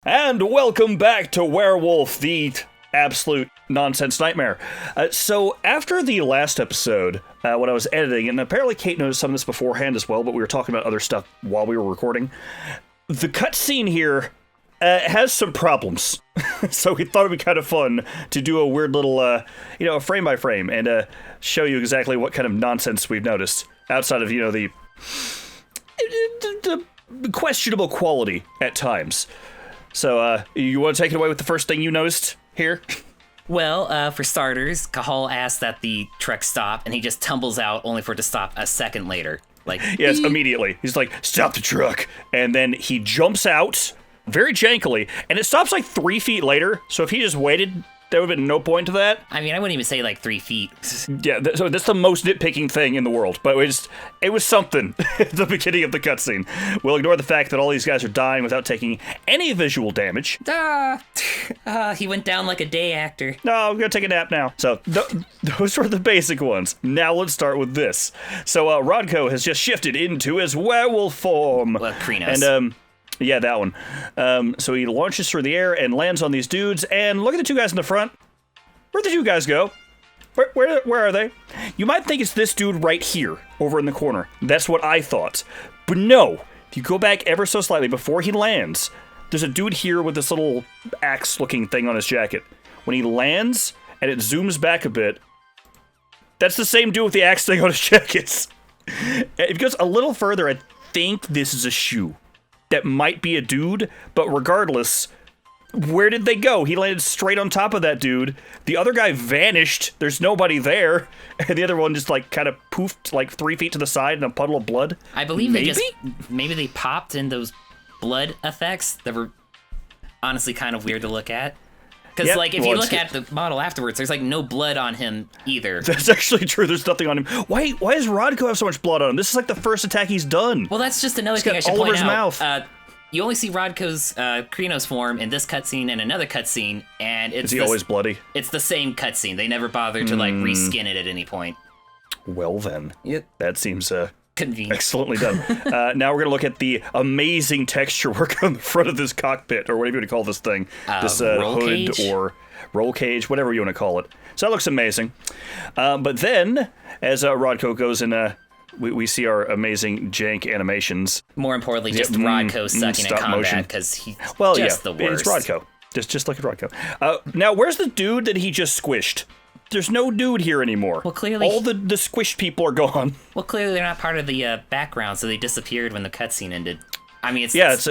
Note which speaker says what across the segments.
Speaker 1: And welcome back to Werewolf the Absolute Nonsense Nightmare. So after the last episode, when I was editing, and apparently Cait noticed some of this beforehand as well, but we were talking about other stuff while we were recording, the cutscene here has some problems. So we thought it'd be kind of fun to do a weird little, a frame by frame, and show you exactly what kind of nonsense we've noticed outside of, the questionable quality at times. So, you want to take it away with the first thing you noticed here?
Speaker 2: Well, for starters, Cahal asks that the truck stop, and he just tumbles out only for it to stop a second later.
Speaker 1: Yes, immediately. He's like, stop the truck. And then he jumps out very jankily, and it stops like 3 feet later. So if he just waited, there would have been no point to that.
Speaker 2: I mean, I wouldn't even say like 3 feet.
Speaker 1: Yeah, so that's the most nitpicking thing in the world. But it was something at the beginning of the cutscene. We'll ignore the fact that all these guys are dying without taking any visual damage.
Speaker 2: He went down like a day actor.
Speaker 1: No, I'm going to take a nap now. So those were the basic ones. Now let's start with this. So Rodko has just shifted into his werewolf form.
Speaker 2: Well, Krenos.
Speaker 1: And, yeah, that one. So he launches through the air and lands on these dudes, and look at the two guys in the front. Where'd the two guys go? Where are they? You might think it's this dude right here, over in the corner. That's what I thought. But no, if you go back ever so slightly before he lands, there's a dude here with this little axe-looking thing on his jacket. When he lands, and it zooms back a bit, that's the same dude with the axe thing on his jacket. If it goes a little further, I think this is a shoe. That might be a dude, but regardless, where did they go? He landed straight on top of that dude. The other guy vanished. There's nobody there. And the other one just, kind of poofed, 3 feet to the side in a puddle of blood.
Speaker 2: I believe maybe they popped in those blood effects that were honestly kind of weird to look at. Because, if you look at the model afterwards, there's, no blood on him either.
Speaker 1: That's actually true. There's nothing on him. Why does Rodko have so much blood on him? This is, the first attack he's done.
Speaker 2: Well, that's just another thing I should point out. You only see Rodko's Krenos form in this cutscene and another cutscene, and it's...
Speaker 1: Is he always bloody?
Speaker 2: It's the same cutscene. They never bother to, reskin it at any point.
Speaker 1: Well, then.
Speaker 2: Yep.
Speaker 1: That seems...
Speaker 2: convenient.
Speaker 1: Excellently done. Now we're going to look at the amazing texture work on the front of this cockpit, or whatever you want to call this thing. This hood
Speaker 2: cage?
Speaker 1: Or roll cage, whatever you want to call it. So that looks amazing. But then, as Rodko goes in, we see our amazing jank animations.
Speaker 2: More importantly, just Rodko sucking in combat, because he's the worst.
Speaker 1: It's Rodko. Just like Rodko. Now, where's the dude that he just squished? There's no dude here anymore.
Speaker 2: Well, clearly...
Speaker 1: all the squished people are gone.
Speaker 2: Well, clearly they're not part of the background, so they disappeared when the cutscene ended. I mean, it's
Speaker 1: as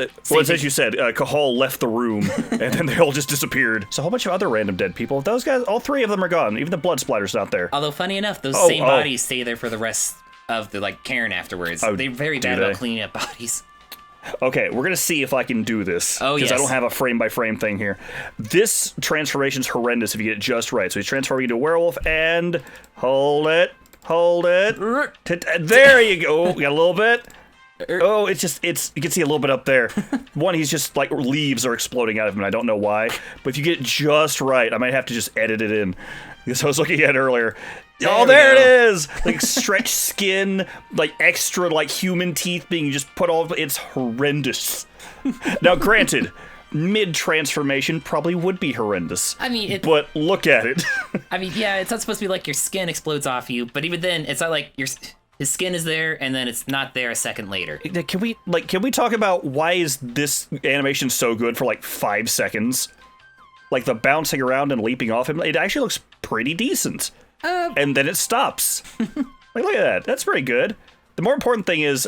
Speaker 1: you said, Cahal left the room, and then they all just disappeared. It's a whole bunch of other random dead people. Those guys, all three of them are gone. Even the blood splatter's not there.
Speaker 2: Although, funny enough, those same bodies stay there for the rest of the, Cairn afterwards. They're very bad about cleaning up bodies.
Speaker 1: Okay, we're going to see if I can do this.
Speaker 2: Oh, yes.
Speaker 1: Because I don't have a frame-by-frame thing here. This transformation's horrendous if you get it just right. So he's transforming into a werewolf, and... Hold it. There you go. We got a little bit. Oh, you can see a little bit up there. One, he's just, leaves are exploding out of him, and I don't know why. But if you get it just right, I might have to just edit it in. Because I was looking at it earlier. There it is! Stretched skin, extra, human teeth being just put all... It's horrendous. Now, granted, mid-transformation probably would be horrendous.
Speaker 2: I mean,
Speaker 1: but look at it.
Speaker 2: I mean, yeah, it's not supposed to be your skin explodes off you, but even then, it's not his skin is there, and then it's not there a second later.
Speaker 1: Can we talk about why is this animation so good for, 5 seconds? The bouncing around and leaping off him, it actually looks pretty decent. And then it stops. Look at that. That's very good. The more important thing is,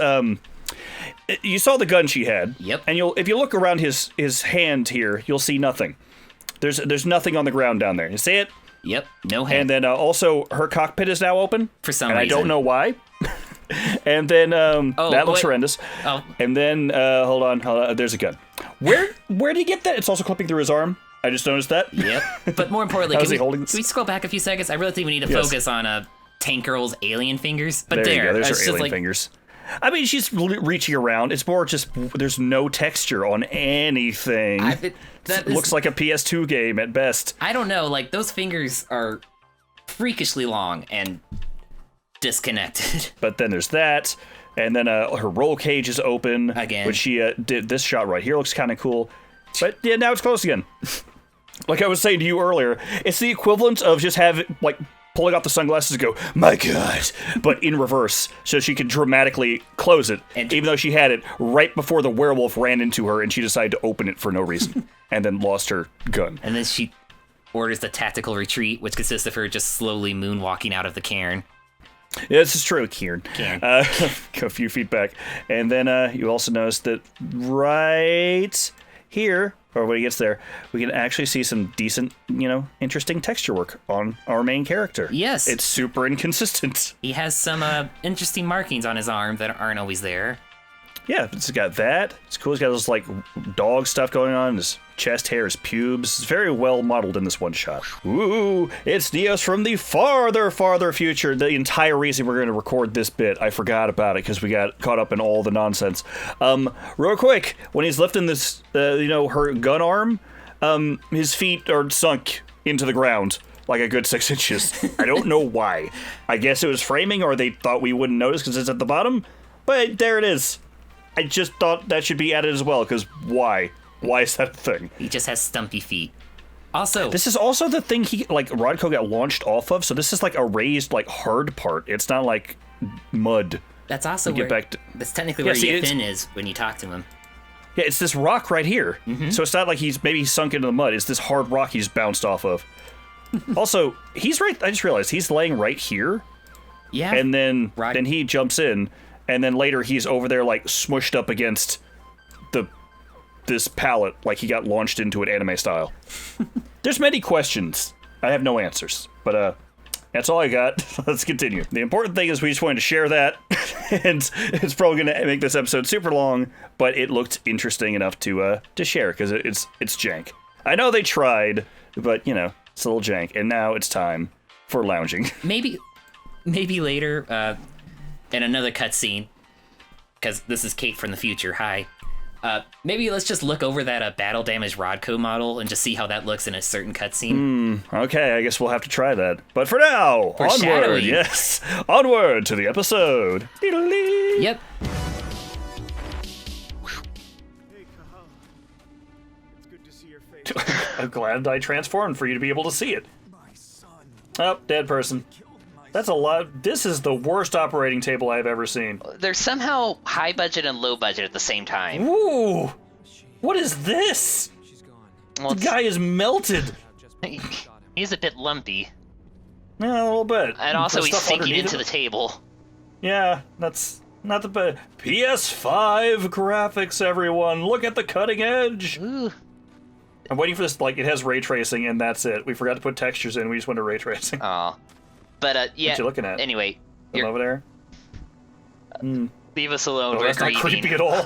Speaker 1: you saw the gun she had.
Speaker 2: Yep.
Speaker 1: And if you look around his hand here, you'll see nothing. There's nothing on the ground down there. You see it?
Speaker 2: Yep. No hand.
Speaker 1: And then also her cockpit is now open
Speaker 2: for some reason.
Speaker 1: I don't know why. And then that looks horrendous. Oh. And then hold on. There's a gun. Where did he get that? It's also clipping through his arm. I just noticed that.
Speaker 2: Yep. But more importantly, can we scroll back a few seconds? I really think we need to focus on Tank Girl's alien fingers. But
Speaker 1: there you go. There's her alien fingers. I mean, she's reaching around. It's more just there's no texture on anything. It looks like a PS2 game at best.
Speaker 2: I don't know. Those fingers are freakishly long and disconnected.
Speaker 1: But then there's that. And then her roll cage is open.
Speaker 2: Again.
Speaker 1: Which she did this shot right here. Looks kind of cool. But yeah, now it's closed again. Like I was saying to you earlier, it's the equivalent of just pulling off the sunglasses and go, my God, but in reverse, so she could dramatically close it, even though she had it right before the werewolf ran into her and she decided to open it for no reason, and then lost her gun.
Speaker 2: And then she orders the tactical retreat, which consists of her just slowly moonwalking out of the cairn.
Speaker 1: Yeah, this is true, Kieran. A few feet back. And then you also notice that right here, or when he gets there, we can actually see some decent, interesting texture work on our main character.
Speaker 2: Yes.
Speaker 1: It's super inconsistent.
Speaker 2: He has some interesting markings on his arm that aren't always there.
Speaker 1: Yeah, it's got that. It's cool. He's got this, dog stuff going on. His chest hair, his pubes. It's very well modeled in this one shot. Ooh, it's Neos from the farther, farther future. The entire reason we're going to record this bit, I forgot about it because we got caught up in all the nonsense. Real quick, when he's lifting this, her gun arm, his feet are sunk into the ground like a good 6 inches. I don't know why. I guess it was framing or they thought we wouldn't notice because it's at the bottom, but there it is. I just thought that should be added as well, because why? Why is that a thing?
Speaker 2: He just has stumpy feet. Also,
Speaker 1: this is also the thing Rodko got launched off of, so this is a raised, hard part. It's not like mud.
Speaker 2: That's also that's technically where Finn is when you talk to him.
Speaker 1: Yeah, it's this rock right here. Mm-hmm. So it's not like he's sunk into the mud. It's this hard rock he's bounced off of. Also, he's right. I just realized he's laying right here.
Speaker 2: Yeah.
Speaker 1: And then he jumps in. And then later he's over there smushed up against this pallet like he got launched into it anime style. There's many questions. I have no answers. But that's all I got. Let's continue. The important thing is we just wanted to share that. And it's probably going to make this episode super long, but it looked interesting enough to share because it's jank. I know they tried, but it's a little jank. And now it's time for lounging.
Speaker 2: Maybe later in another cutscene, because this is Cait from the future. Hi. Maybe let's just look over that battle damage Rodko model and just see how that looks in a certain cutscene.
Speaker 1: Okay, I guess we'll have to try that. But for now, onward, yes, onward to the episode.
Speaker 2: Yep.
Speaker 3: Hey, Kahal. It's good to see your face.
Speaker 1: I'm glad I transformed for you to be able to see it.
Speaker 3: My son.
Speaker 1: Oh, dead person. That's a lot. This is the worst operating table I've ever seen.
Speaker 4: They're somehow high budget and low budget at the same time.
Speaker 1: Ooh! What is this?
Speaker 4: Well,
Speaker 1: the guy is melted.
Speaker 4: He's a bit lumpy.
Speaker 1: Yeah, a little bit.
Speaker 4: And also he's sinking into the table.
Speaker 1: Yeah, that's not the best. PS5 graphics, everyone. Look at the cutting edge.
Speaker 4: Ooh.
Speaker 1: I'm waiting for this, it has ray tracing, and that's it. We forgot to put textures in. We just went to ray tracing.
Speaker 4: Aw. But, yeah.
Speaker 1: What you looking at?
Speaker 4: Anyway.
Speaker 1: You're over there?
Speaker 4: Leave us alone. We're
Speaker 1: That's
Speaker 4: grieving.
Speaker 1: not creepy at all.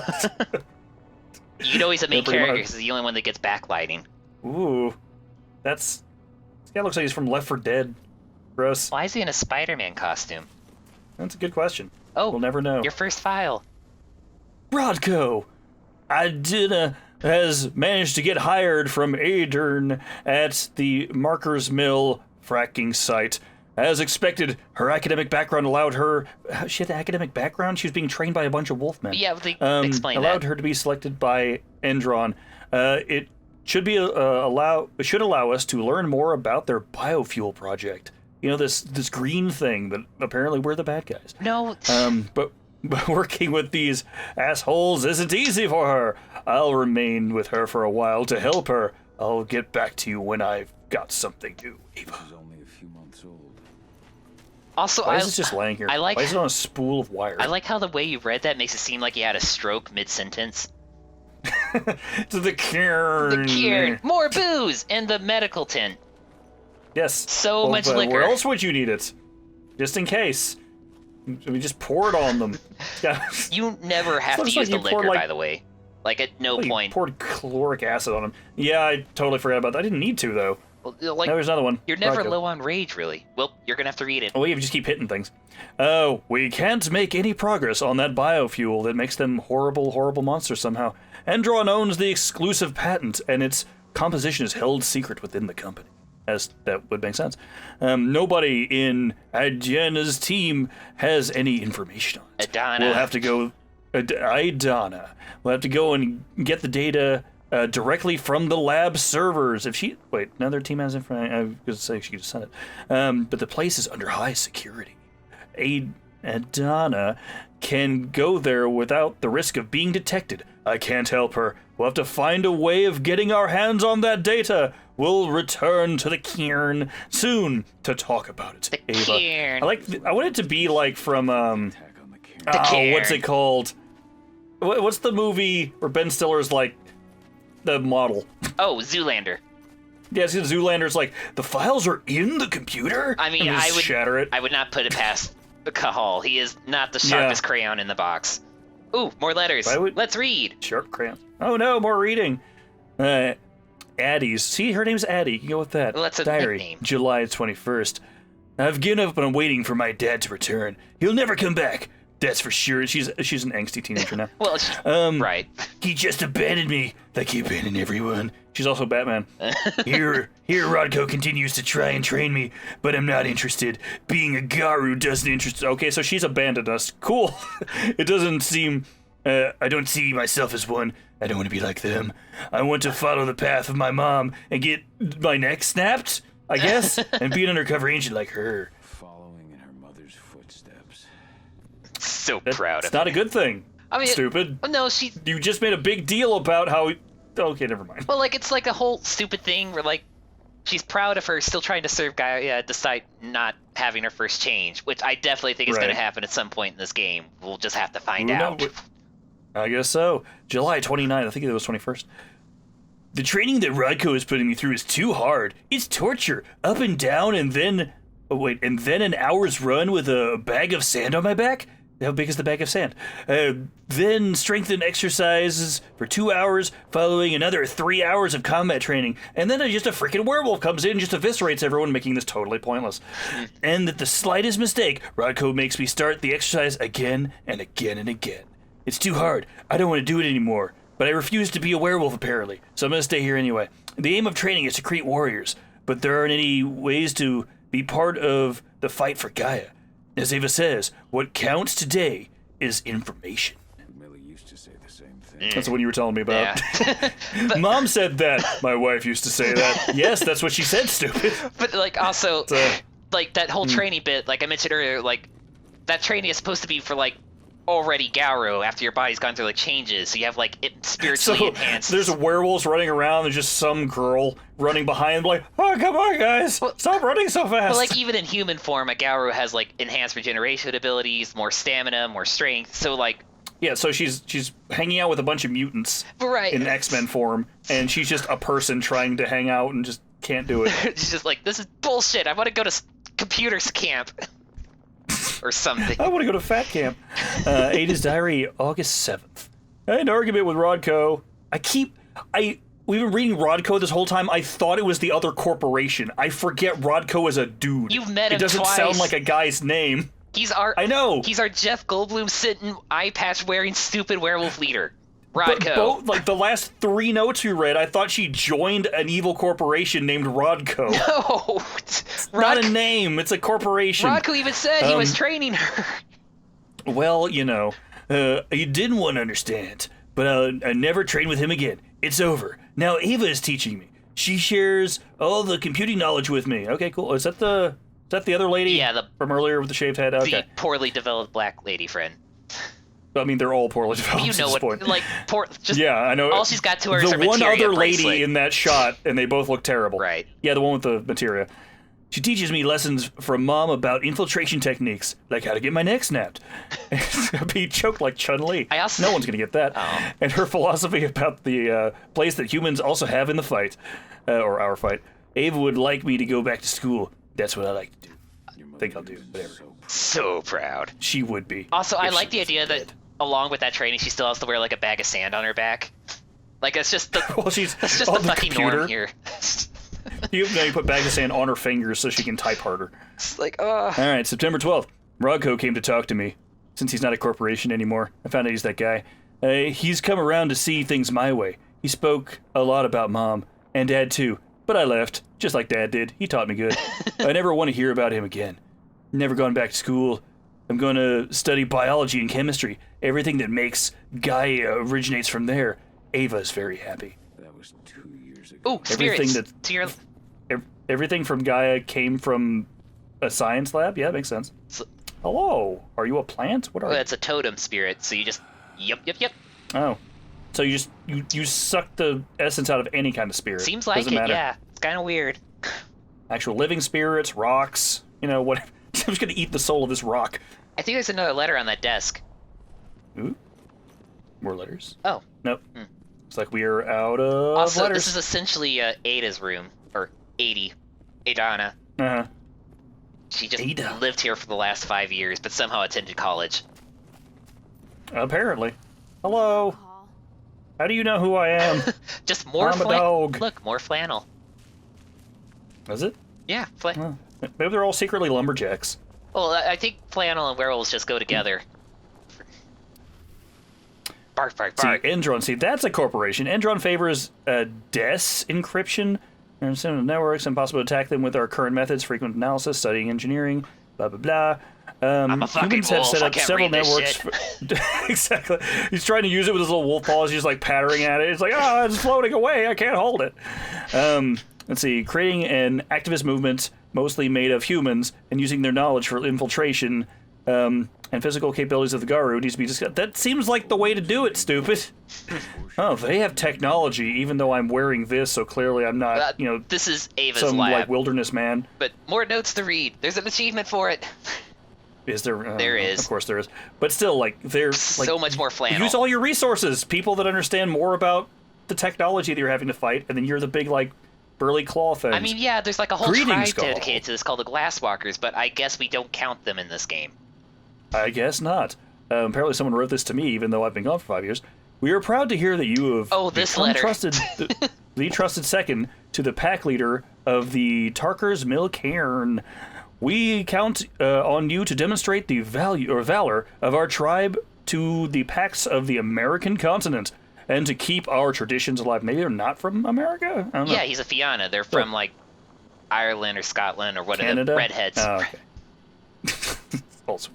Speaker 4: You know he's a main character because he's the only one that gets backlighting.
Speaker 1: Ooh. This guy looks like he's from Left 4 Dead. Gross.
Speaker 4: Why is he in a Spider-Man costume?
Speaker 1: That's a good question.
Speaker 4: Oh.
Speaker 1: We'll never know.
Speaker 4: Your first file.
Speaker 1: Rodko! Adina has managed to get hired from Adern at the Markers Mill fracking site. As expected, her academic background allowed her... She had an academic background? She was being trained by a bunch of wolfmen.
Speaker 4: Yeah, they explained
Speaker 1: allowed
Speaker 4: that.
Speaker 1: her to be selected by Endron. It should be it should allow us to learn more about their biofuel project. This green thing that apparently we're the bad guys.
Speaker 4: No.
Speaker 1: But working with these assholes isn't easy for her. I'll remain with her for a while to help her. I'll get back to you when I've got something new, Ava.
Speaker 3: Only a few months old.
Speaker 4: Also,
Speaker 1: Why is this just laying here? Why is it on a spool of wire?
Speaker 4: I like how the way you read that makes it seem like he had a stroke mid-sentence.
Speaker 1: To the cairn.
Speaker 4: The cairn. More booze! And the medical tent.
Speaker 1: Yes.
Speaker 4: So much liquor.
Speaker 1: Where else would you need it? Just in case. We just pour it on them.
Speaker 4: You never have to use the liquor, by the way. At no point.
Speaker 1: You poured chloric acid on them. Yeah, I totally forgot about that. I didn't need to, though.
Speaker 4: Well,
Speaker 1: now there's another one.
Speaker 4: You're never low on rage, really. Well, you're gonna have to read it.
Speaker 1: Oh, you just keep hitting things. Oh, we can't make any progress on that biofuel that makes them horrible, horrible monsters somehow. Endron owns the exclusive patent, and its composition is held secret within the company. As that would make sense. Nobody in Adana's team has any information on it.
Speaker 4: Adana.
Speaker 1: We'll have to go... Idana. We'll have to go and get the data directly from the lab servers. If she... Wait, another team has information. I was going to say she just sent it. But the place is under high security. Adana can go there without the risk of being detected. I can't help her. We'll have to find a way of getting our hands on that data. We'll return to the cairn soon to talk about it.
Speaker 4: The cairn.
Speaker 1: I want it to be like from
Speaker 4: cairn.
Speaker 1: What's it called? What's the movie where Ben Stiller's like the model?
Speaker 4: Oh, Zoolander.
Speaker 1: Yeah, see, Zoolander's like, the files are in the computer?
Speaker 4: I mean,
Speaker 1: and
Speaker 4: I would
Speaker 1: shatter it.
Speaker 4: I would not put it past Cahal. He is not the sharpest crayon in the box. Ooh, more letters. Let's read.
Speaker 1: Sharp crayon. Oh no, more reading. Addie's. See, her name's Addie. You can go with that.
Speaker 4: Well, that's a
Speaker 1: Diary,
Speaker 4: nickname.
Speaker 1: July 21st. I've given up and I'm waiting for my dad to return. He'll never come back. That's for sure. She's an angsty teenager now.
Speaker 4: Well, right.
Speaker 1: He just abandoned me, like he abandoned everyone. She's also Batman. Here, Rodko continues to try and train me, but I'm not interested. Being a Garu doesn't interest... Okay, so she's abandoned us. Cool. It doesn't seem... I don't see myself as one. I don't want to be like them. I want to follow the path of my mom and get my neck snapped, I guess, and be an undercover agent like her.
Speaker 5: Following in her mother's footsteps.
Speaker 4: So proud of
Speaker 1: It's not a good thing.
Speaker 4: I mean,
Speaker 1: stupid.
Speaker 4: No,
Speaker 1: You just made a big deal about how... Okay, never mind.
Speaker 4: Well, like, it's like a whole stupid thing where, like, she's proud of her still trying to serve Gaia despite not having her first change, which I definitely think is going to happen at some point in this game. We'll just have to find out.
Speaker 1: I guess so. July 29th, I think it was 21st. The training that Rodko is putting me through is too hard. It's torture. Up and down and then... Oh, wait, and then an hour's run with a bag of sand on my back? How big is the bag of sand? Then strengthen exercises for 2 hours, following another 3 hours of combat training. And then just a freaking werewolf comes in and just eviscerates everyone, making this totally pointless. And that the slightest mistake, Rodko makes me start the exercise again and again and again. It's too hard. I don't want to do it anymore. But I refuse to be a werewolf, apparently. So I'm going to stay here anyway. The aim of training is to create warriors, but there aren't any ways to be part of the fight for Gaia. As Ava says, what counts today is information.
Speaker 5: Millie used to say the same thing.
Speaker 1: That's what you were telling me about.
Speaker 4: Yeah.
Speaker 1: Mom said that. My wife used to say that. Yes, that's what she said, stupid.
Speaker 4: But, like, also, like, that whole training bit, like I mentioned earlier, like, that training is supposed to be for, like, already Garu after your body's gone through, like, changes. So you have, like, it spiritually enhanced.
Speaker 1: There's werewolves running around. There's just some girl running behind, like, oh, come on, guys. Stop running so fast.
Speaker 4: But, like, even in human form, a Garu has, like, enhanced regeneration abilities, more stamina, more strength. So, like...
Speaker 1: Yeah, so she's hanging out with a bunch of mutants in X-Men form, and she's just a person trying to hang out and just can't do it.
Speaker 4: She's just like, this is bullshit. I want to go to computers camp. Or something.
Speaker 1: I want to go to fat camp. Ada's Diary, August 7th. I had an argument with Rodko. We've been reading Rodko this whole time. I thought it was the other corporation. I forget Rodko is a dude.
Speaker 4: You've met him
Speaker 1: It doesn't
Speaker 4: twice.
Speaker 1: sound like a guy's name.
Speaker 4: I
Speaker 1: know.
Speaker 4: He's our Jeff Goldblum sitting, eye patch wearing stupid werewolf leader. Rodko.
Speaker 1: But like the last 3 notes we read, I thought she joined an evil corporation named Rodko.
Speaker 4: No.
Speaker 1: It's not a name. It's a corporation.
Speaker 4: Rodko even said he was training her.
Speaker 1: Well, you know, you didn't want to understand, but I never trained with him again. It's over. Now Ava is teaching me. She shares all the computing knowledge with me. Okay, cool. Is that the other lady?
Speaker 4: Yeah,
Speaker 1: from earlier with the shaved head? Okay.
Speaker 4: The poorly developed black lady friend.
Speaker 1: I mean, they're all poorly developed.
Speaker 4: You know
Speaker 1: at this
Speaker 4: what?
Speaker 1: point.
Speaker 4: Like,
Speaker 1: yeah, I know.
Speaker 4: All she's got to her is her
Speaker 1: the one
Speaker 4: materia
Speaker 1: other
Speaker 4: bracelet.
Speaker 1: lady in that shot, and they both look terrible.
Speaker 4: Right.
Speaker 1: Yeah, the one with the materia. She teaches me lessons from Mom about infiltration techniques, like how to get my neck snapped. Be choked like Chun-Li. No one's gonna get that.
Speaker 4: Oh.
Speaker 1: And her philosophy about the place that humans also have in the fight, or our fight. Ava would like me to go back to school. That's what I like to do. I think I'll do whatever.
Speaker 4: So proud.
Speaker 1: She would be.
Speaker 4: Also, I like the idea that along with that training, she still has to wear like a bag of sand on her back. Like it's just the that's just the fucking norm here.
Speaker 1: You put bags of sand on her fingers so she can type harder.
Speaker 4: It's like,
Speaker 1: All right, September 12th. Rodko came to talk to me. Since he's not a corporation anymore, I found out he's that guy. He's come around to see things my way. He spoke a lot about Mom, and Dad too. But I left, just like Dad did. He taught me good. I never want to hear about him again. Never gone back to school. I'm going to study biology and chemistry. Everything that makes Gaia originates from there. Ava's very happy.
Speaker 5: was 2 years ago.
Speaker 4: Ooh, spirits.
Speaker 1: Everything
Speaker 4: To your
Speaker 1: Everything from Gaia came from a science lab? Yeah, makes sense. Hello, are you a plant? What are you?
Speaker 4: It's a totem spirit, so you just yep.
Speaker 1: Oh. So you just you suck the essence out of any kind of spirit.
Speaker 4: Seems like
Speaker 1: Doesn't
Speaker 4: it,
Speaker 1: matter.
Speaker 4: yeah. It's kind of weird.
Speaker 1: Actual living spirits, rocks, what I'm just gonna eat the soul of this rock.
Speaker 4: I think there's another letter on that desk.
Speaker 1: Ooh. More letters.
Speaker 4: Oh.
Speaker 1: Nope. Looks like we are out of
Speaker 4: Also,
Speaker 1: letters.
Speaker 4: this is essentially Ada's room, or 80. Adana.
Speaker 1: Uh-huh.
Speaker 4: She just
Speaker 1: Ada.
Speaker 4: lived here for the last 5 years, but somehow attended college.
Speaker 1: Apparently. Hello. How do you know who I am?
Speaker 4: Just more
Speaker 1: I'm a dog.
Speaker 4: Look, more flannel.
Speaker 1: Is it?
Speaker 4: Yeah,
Speaker 1: Oh. Maybe they're all secretly lumberjacks.
Speaker 4: Well, I think flannel and werewolves just go together. Bark, bark, bark.
Speaker 1: See, that's a corporation. Endron favors DES encryption and send networks and possible to attack them with our current methods, frequent analysis, studying engineering, blah, blah, blah.
Speaker 4: I'm a fucking
Speaker 1: Humans have
Speaker 4: wolf.
Speaker 1: set
Speaker 4: I
Speaker 1: up
Speaker 4: can't
Speaker 1: several
Speaker 4: read this
Speaker 1: networks. Exactly. He's trying to use it with his little wolf paws. He's like pattering at it. It's like, it's floating away. I can't hold it. Let's see. Creating an activist movement mostly made of humans and using their knowledge for infiltration and physical capabilities of the Garu needs to be discussed. That seems like the way to do it, stupid. Oh, they have technology, even though I'm wearing this, so clearly I'm not,
Speaker 4: This is Ava's
Speaker 1: some
Speaker 4: lab.
Speaker 1: like wilderness man.
Speaker 4: But more notes to read. There's an achievement for it.
Speaker 1: Is there?
Speaker 4: There is.
Speaker 1: Of course there is. But still, there's
Speaker 4: So much more flannel.
Speaker 1: Use all your resources. People that understand more about the technology that you're having to fight, and then you're the big burly claw thing.
Speaker 4: I mean, yeah, there's a whole
Speaker 1: Greetings,
Speaker 4: tribe
Speaker 1: Gaul.
Speaker 4: dedicated to this called the Glasswalkers, but I guess we don't count them in this game.
Speaker 1: I guess not. Apparently someone wrote this to me, even though I've been gone for 5 years. We are proud to hear that you have
Speaker 4: this
Speaker 1: become
Speaker 4: letter.
Speaker 1: the trusted second to the pack leader of the Tarker's Mill Cairn. We count on you to demonstrate the value or valor of our tribe to the packs of the American continent and to keep our traditions alive. Maybe they're not from America? I don't know.
Speaker 4: Yeah, he's a Fianna. They're from, Ireland or Scotland or whatever.
Speaker 1: Canada?
Speaker 4: Redheads.
Speaker 1: Oh, okay. Also.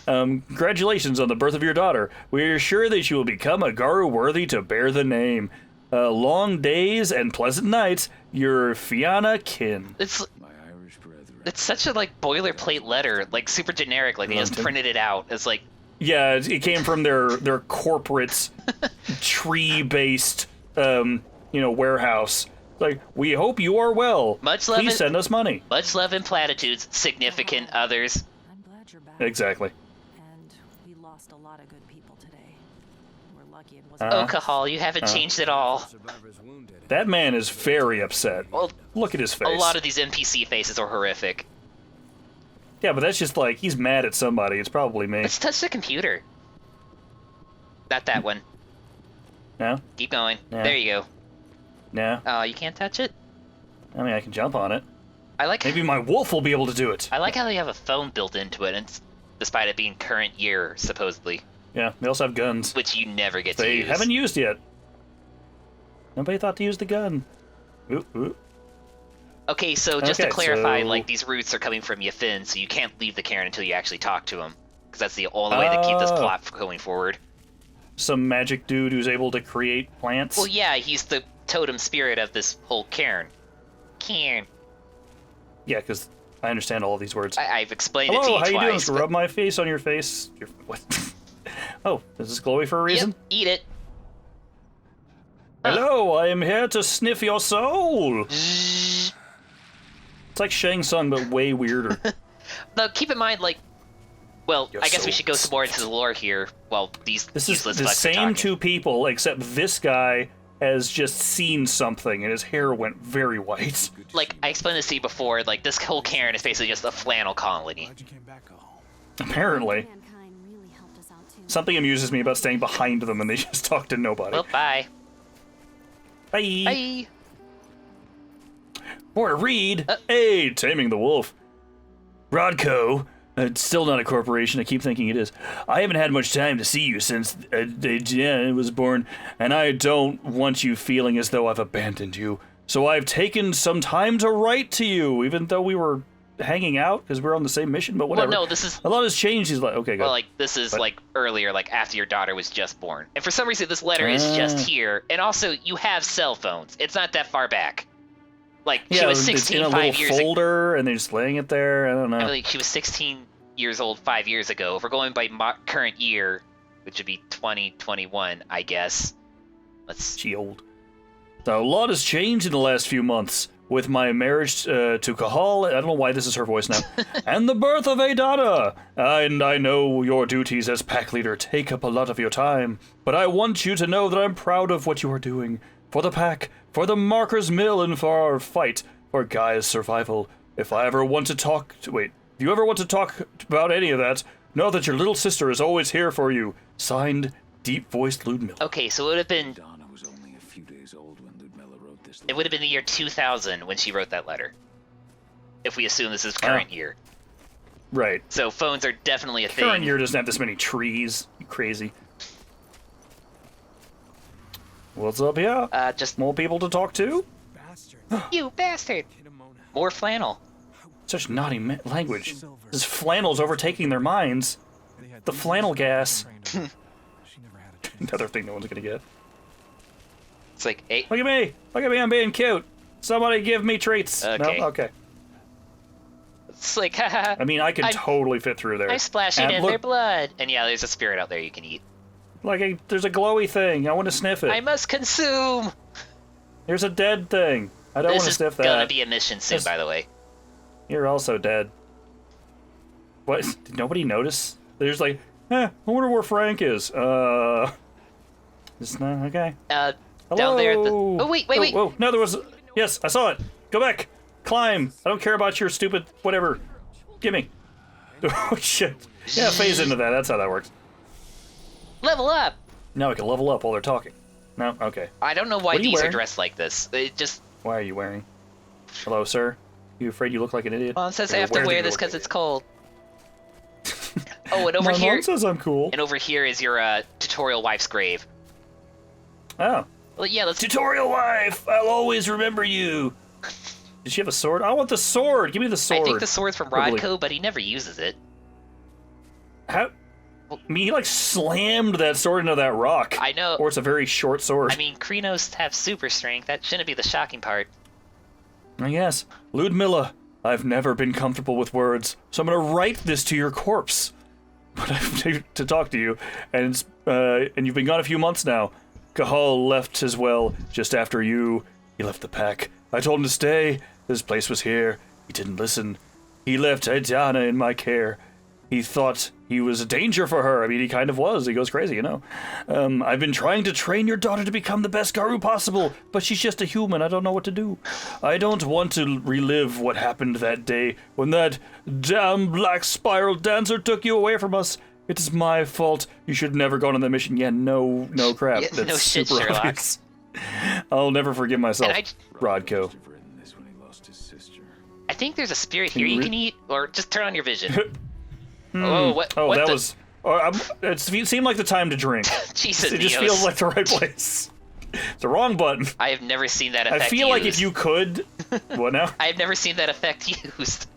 Speaker 1: Congratulations on the birth of your daughter. We are sure that you will become a Garu worthy to bear the name. Long days and pleasant nights, your Fianna kin.
Speaker 4: It's
Speaker 5: My Irish brethren.
Speaker 4: it's such a boilerplate letter, super generic. They just printed it out. It's
Speaker 1: Yeah, it came from their corporate tree-based warehouse. We hope you are well.
Speaker 4: Much love
Speaker 1: Please
Speaker 4: and-
Speaker 1: send us money.
Speaker 4: much love and platitudes, significant others.
Speaker 6: I'm glad you're back.
Speaker 1: Exactly.
Speaker 6: And we lost a lot of good people today. We're lucky it wasn't.
Speaker 4: Oh, Cahal, you haven't changed at all.
Speaker 3: Survivor's wounded.
Speaker 1: That man is very upset.
Speaker 4: Well,
Speaker 1: Look at his face.
Speaker 4: a lot of these NPC faces are horrific.
Speaker 1: Yeah, but that's just he's mad at somebody. It's probably me.
Speaker 4: Let's touch the computer. Not that one.
Speaker 1: No?
Speaker 4: Keep going.
Speaker 1: Yeah.
Speaker 4: There you go.
Speaker 1: No?
Speaker 4: Oh, you can't touch it?
Speaker 1: I mean, I can jump on it.
Speaker 4: I like
Speaker 1: Maybe my wolf will be able to do it.
Speaker 4: I like how they have a phone built into it, and despite it being current year, supposedly,
Speaker 1: Yeah, they also have guns.
Speaker 4: which you never get to
Speaker 1: They
Speaker 4: use.
Speaker 1: haven't used yet. Nobody thought to use the gun. Ooh, ooh.
Speaker 4: Okay, so just to
Speaker 1: Okay,
Speaker 4: clarify,
Speaker 1: so-
Speaker 4: these roots are coming from Yafin, so you can't leave the Cairn until you actually talk to him. Because that's the only way to keep this
Speaker 1: Oh.
Speaker 4: plot going forward.
Speaker 1: Some magic dude who's able to create plants.
Speaker 4: Well, yeah, he's the totem spirit of this whole Cairn. Cairn.
Speaker 1: Yeah, because I understand all of these words.
Speaker 4: I've explained it to
Speaker 1: Hello,
Speaker 4: you
Speaker 1: how you doing?
Speaker 4: twice.
Speaker 1: Just rub my face on your face. What? Oh, is this glowy for a reason?
Speaker 4: Yep, eat it.
Speaker 1: Hello, I am here to sniff your soul. It's like Shang Tsung, but way weirder.
Speaker 4: Now, keep in mind, well,
Speaker 1: Your
Speaker 4: I guess we
Speaker 1: soul
Speaker 4: should go some more into the lore here while these
Speaker 1: This is
Speaker 4: useless
Speaker 1: the
Speaker 4: fucks are
Speaker 1: same
Speaker 4: talking.
Speaker 1: two people, except this guy has just seen something, and his hair went very white.
Speaker 4: I explained this to you before, this whole Cairn is basically just a flannel colony.
Speaker 3: Glad you came back home.
Speaker 1: Apparently.
Speaker 6: Mankind really helped us out too.
Speaker 1: Something amuses me about staying behind them and they just talk to nobody.
Speaker 4: Well, bye.
Speaker 1: Bye.
Speaker 4: Bye.
Speaker 1: More to read. Hey, Taming the Wolf. Rodco. It's still not a corporation. I keep thinking it is. I haven't had much time to see you since Jen was born, and I don't want you feeling as though I've abandoned you. So I've taken some time to write to you, even though we were hanging out because we're on the same mission, but whatever.
Speaker 4: Well, no, this is...
Speaker 1: A lot has changed. He's like, okay, go.
Speaker 4: Well, like, this is, like, earlier, like, after your daughter was just born. And for some reason, this letter is just here. And also, you have cell phones. It's not that far back. Like, she was 16
Speaker 1: it's in a
Speaker 4: 5
Speaker 1: little
Speaker 4: years ago.
Speaker 1: folder, and they're just laying it there. I don't know.
Speaker 4: I mean, like, she was 16 years old 5 years ago. If we're going by current year, which would be 2021, I guess.
Speaker 1: She old. So a lot has changed in the last few months. With my marriage to Cahal, I don't know why this is her voice now, and the birth of a daughter. And I know your duties as pack leader take up a lot of your time, but I want you to know that I'm proud of what you are doing. For the pack, for the Marker's Mill, and for our fight for Gaia's survival. If you ever want to talk about any of that, know that your little sister is always here for you. Signed, deep-voiced Ludmilla.
Speaker 4: Okay, so it would have been...
Speaker 5: Donna was only a few days old when Ludmilla wrote this letter.
Speaker 4: It would have been the year 2000 when she wrote that letter. If we assume this is current year.
Speaker 1: Right.
Speaker 4: So phones are definitely a thing.
Speaker 1: Current year doesn't have this many trees. You crazy. What's up here?
Speaker 4: Just...
Speaker 1: More people to talk to?
Speaker 3: Bastard.
Speaker 4: You bastard!
Speaker 3: Kinemona.
Speaker 4: More flannel.
Speaker 1: Such naughty language. This flannel's overtaking their minds. The flannel gas.
Speaker 3: She never had a chance.
Speaker 1: Another thing no one's gonna get.
Speaker 4: It's like, hey,
Speaker 1: Look at me! Look at me, I'm being cute! Somebody give me treats!
Speaker 4: Okay.
Speaker 1: No? Okay.
Speaker 4: it's like, haha.
Speaker 1: I mean, I could totally fit through there.
Speaker 4: I'm splashing
Speaker 1: And
Speaker 4: in
Speaker 1: look,
Speaker 4: their blood. And yeah, there's a spirit out there you can eat.
Speaker 1: Like, there's a glowy thing. I want to sniff it.
Speaker 4: I must consume!
Speaker 1: There's a dead thing. I don't want
Speaker 4: This
Speaker 1: to
Speaker 4: is
Speaker 1: sniff that.
Speaker 4: gonna be a mission soon,
Speaker 1: This-
Speaker 4: by the way.
Speaker 1: You're also dead. What? Did nobody notice? There's like, I wonder where Frank is. It's not, okay.
Speaker 4: Down there at the...
Speaker 1: Hello?
Speaker 4: Oh, wait.
Speaker 1: Whoa, no, there was... Yes, I saw it. Go back. Climb. I don't care about your stupid whatever. Gimme. Oh, shit. Yeah, phase into that. That's how that works.
Speaker 4: Level up!
Speaker 1: Now I can level up while they're talking. No? Okay.
Speaker 4: I don't know why
Speaker 1: What are you
Speaker 4: these are
Speaker 1: wearing?
Speaker 4: dressed like this. It just...
Speaker 1: Why are you wearing? Hello, sir? You afraid you look like an idiot?
Speaker 4: Well, it says I
Speaker 1: Or
Speaker 4: have to
Speaker 1: that
Speaker 4: wear
Speaker 1: you
Speaker 4: this
Speaker 1: look
Speaker 4: because
Speaker 1: like
Speaker 4: it's cold. Oh, and over
Speaker 1: My
Speaker 4: here...
Speaker 1: mom says I'm cool.
Speaker 4: And over here is your tutorial wife's grave.
Speaker 1: Oh.
Speaker 4: Well, yeah, let's...
Speaker 1: Tutorial wife! I'll always remember you! Did she have a sword? I want the sword! Give me the sword!
Speaker 4: I think the sword's from
Speaker 1: Probably.
Speaker 4: Rodko, but he never uses it.
Speaker 1: How? I mean, he like slammed that sword into that rock.
Speaker 4: I know.
Speaker 1: Or it's a very short sword.
Speaker 4: I mean, Krynos have super strength. That shouldn't be the shocking part.
Speaker 1: I guess. Ludmilla, I've never been comfortable with words, so I'm gonna write this to your corpse. But I have to talk to you, and you've been gone a few months now. Cahal left as well, just after you. He left the pack. I told him to stay. This place was here. He didn't listen. He left Adana in my care. He thought he was a danger for her. I mean, he kind of was. He goes crazy, you know. I've been trying to train your daughter to become the best Garu possible, but she's just a human. I don't know what to do. I don't want to relive what happened that day when that damn black spiral dancer took you away from us. It is my fault. You should have never gone on that mission. Yeah, no crap.
Speaker 4: Yeah,
Speaker 1: That's
Speaker 4: no shit,
Speaker 1: super
Speaker 4: Sherlock.
Speaker 1: obvious. I'll never forgive myself,
Speaker 4: And
Speaker 1: Rodko.
Speaker 5: Must have written this when he lost his sister.
Speaker 4: I think there's a spirit here you can eat, or just turn on your vision.
Speaker 1: Hmm.
Speaker 4: Oh, what?
Speaker 1: Oh,
Speaker 4: what
Speaker 1: that
Speaker 4: the...
Speaker 1: was... it seemed like the time to drink.
Speaker 4: Jesus,
Speaker 1: It just
Speaker 4: Neos.
Speaker 1: feels like the right place. It's the wrong button.
Speaker 4: I have never seen that
Speaker 1: I
Speaker 4: effect
Speaker 1: feel like
Speaker 4: used.
Speaker 1: if you could... What now?
Speaker 4: I have never seen that effect used.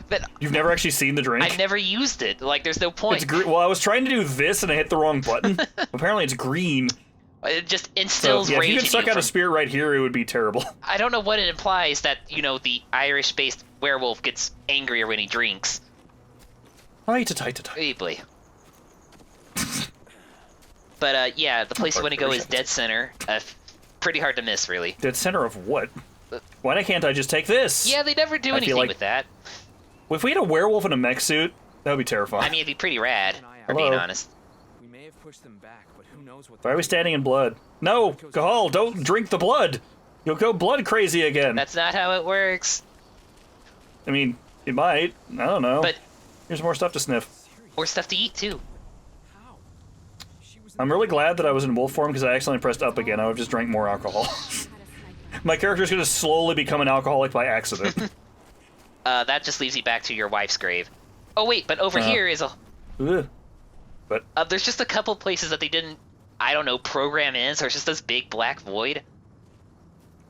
Speaker 4: But
Speaker 1: You've never actually seen the drink?
Speaker 4: I've never used it. Like, there's no point.
Speaker 1: It's green. Well, I was trying to do this and I hit the wrong button. Apparently it's green.
Speaker 4: It just
Speaker 1: So,
Speaker 4: instills
Speaker 1: yeah, if
Speaker 4: rage
Speaker 1: you could
Speaker 4: in
Speaker 1: suck
Speaker 4: you
Speaker 1: out a
Speaker 4: from-
Speaker 1: spirit right here, it would be terrible.
Speaker 4: I don't know what it implies that, you know, the Irish-based werewolf gets angrier when he drinks.
Speaker 1: Tight.
Speaker 4: Hey, boy. But, yeah, the place you want to go is Dead Center. Pretty hard to miss, really.
Speaker 1: Dead center of what? Why can't I just take this?
Speaker 4: Yeah, they never do
Speaker 1: I feel
Speaker 4: anything
Speaker 1: like-
Speaker 4: with that.
Speaker 1: If we had a werewolf in a mech suit, that would be terrifying.
Speaker 4: I mean, it'd be pretty rad, for
Speaker 1: Hello.
Speaker 4: being honest.
Speaker 3: We may have pushed them back, but who knows what
Speaker 1: Why are we standing in blood? No! Cahal, don't drink the blood! You'll go blood crazy again.
Speaker 4: That's not how it works.
Speaker 1: I mean, it might. I don't know.
Speaker 4: But
Speaker 1: Here's more stuff to sniff.
Speaker 4: more stuff to eat, too.
Speaker 3: How? She was
Speaker 1: I'm really glad that I was in wolf form because I accidentally pressed up again. I would have just drank more alcohol. My character's gonna slowly become an alcoholic by accident.
Speaker 4: That just leaves you back to your wife's grave. Oh, wait, but over here is a...
Speaker 1: Ugh.
Speaker 4: there's just a couple places that they didn't, I don't know, program in, so it's just this big black void.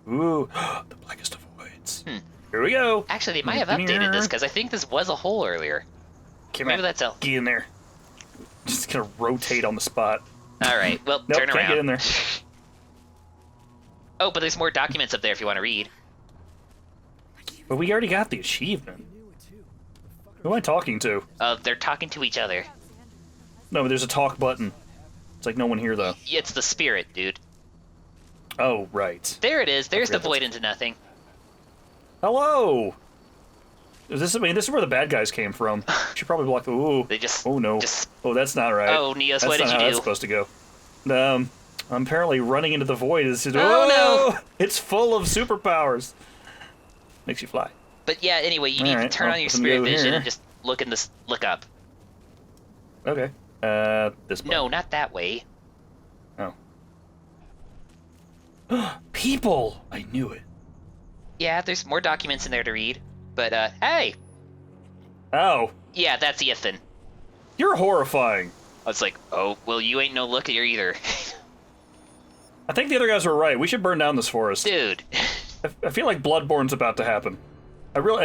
Speaker 1: Ooh, the blackest of voids. Here we go.
Speaker 4: Actually, they might have updated this because I think this was a hole earlier. Maybe that's a...
Speaker 1: Get in there. Just gonna rotate on the spot.
Speaker 4: All right. Well,
Speaker 1: Nope,
Speaker 4: turn
Speaker 1: can't
Speaker 4: around.
Speaker 1: get in there.
Speaker 4: Oh, but there's more documents up there if you want to read.
Speaker 1: But we already got the achievement. Who am I talking to?
Speaker 4: They're talking to each other.
Speaker 1: No, but there's a talk button. It's like no one here, though.
Speaker 4: It's the spirit, dude.
Speaker 1: Oh, right.
Speaker 4: There it is. There's the
Speaker 1: forgot
Speaker 4: void into nothing.
Speaker 1: Hello! Is this, I mean, this is where the bad guys came from. Should probably block the... Ooh.
Speaker 4: They just...
Speaker 1: Oh, no. Oh, that's not right.
Speaker 4: Oh, Neos,
Speaker 1: That's
Speaker 4: what did
Speaker 1: not
Speaker 4: you
Speaker 1: how
Speaker 4: do?
Speaker 1: that's supposed to go. I'm apparently running into the void. It's just,
Speaker 4: Oh, no!
Speaker 1: It's full of superpowers. Makes you fly.
Speaker 4: But yeah, anyway, you need to
Speaker 1: Alright,
Speaker 4: turn
Speaker 1: well,
Speaker 4: on your
Speaker 1: let me
Speaker 4: spirit
Speaker 1: go
Speaker 4: vision
Speaker 1: here.
Speaker 4: and just look in this... Look up.
Speaker 1: Okay. This button.
Speaker 4: No, not that way.
Speaker 1: Oh. People! I knew it.
Speaker 4: Yeah, there's more documents in there to read. But, hey!
Speaker 1: Oh.
Speaker 4: Yeah, that's Ethan.
Speaker 1: You're horrifying.
Speaker 4: I was like, oh, well, you ain't no looker either.
Speaker 1: I think the other guys were right. We should burn down this forest.
Speaker 4: Dude.
Speaker 1: I feel like Bloodborne's about to happen.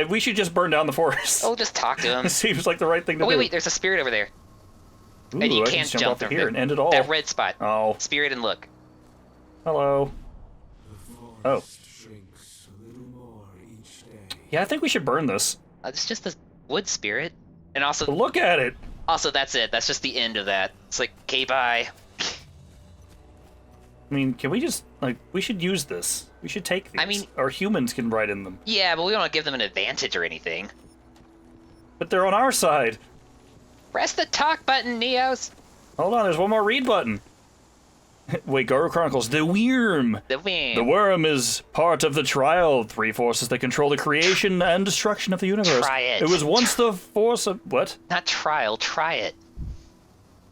Speaker 1: We should just burn down the forest.
Speaker 4: Oh, just talk to him.
Speaker 1: It seems like the right thing to
Speaker 4: Oh,
Speaker 1: do.
Speaker 4: wait, there's a spirit over there.
Speaker 1: Ooh,
Speaker 4: And you
Speaker 1: I can
Speaker 4: can't
Speaker 1: jump
Speaker 4: jump
Speaker 1: off
Speaker 4: from
Speaker 1: here
Speaker 4: there.
Speaker 1: and end it all.
Speaker 4: That red spot.
Speaker 1: Oh.
Speaker 4: Spirit and look.
Speaker 1: Hello. Oh.
Speaker 5: Shrinks a little more each day.
Speaker 1: Yeah, I think we should burn this.
Speaker 4: It's just the wood spirit. And also,
Speaker 1: But look at it.
Speaker 4: that's it. That's just the end of that. It's like, okay, bye.
Speaker 1: I mean, can we just, like, we should use this. We should take these.
Speaker 4: I mean-
Speaker 1: our humans can ride in them.
Speaker 4: Yeah, but we don't want to give them an advantage or anything.
Speaker 1: But they're on our side.
Speaker 4: Press the talk button, Neos.
Speaker 1: Hold on, there's one more read button. Wait, Garu Chronicles, the worm.
Speaker 4: The win.
Speaker 1: The worm is part of the trial, three forces that control the creation and destruction of the universe.
Speaker 4: Try it.
Speaker 1: It was once the force of... What?
Speaker 4: Not trial, try it.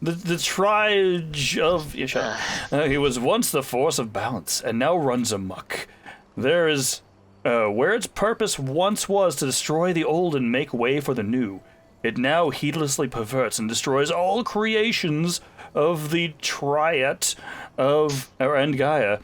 Speaker 1: The triage of... Yeah, shut up. He was once the force of balance, and now runs amok. There is... where its purpose once was to destroy the old and make way for the new, it now heedlessly perverts and destroys all creations of the triad and Gaia.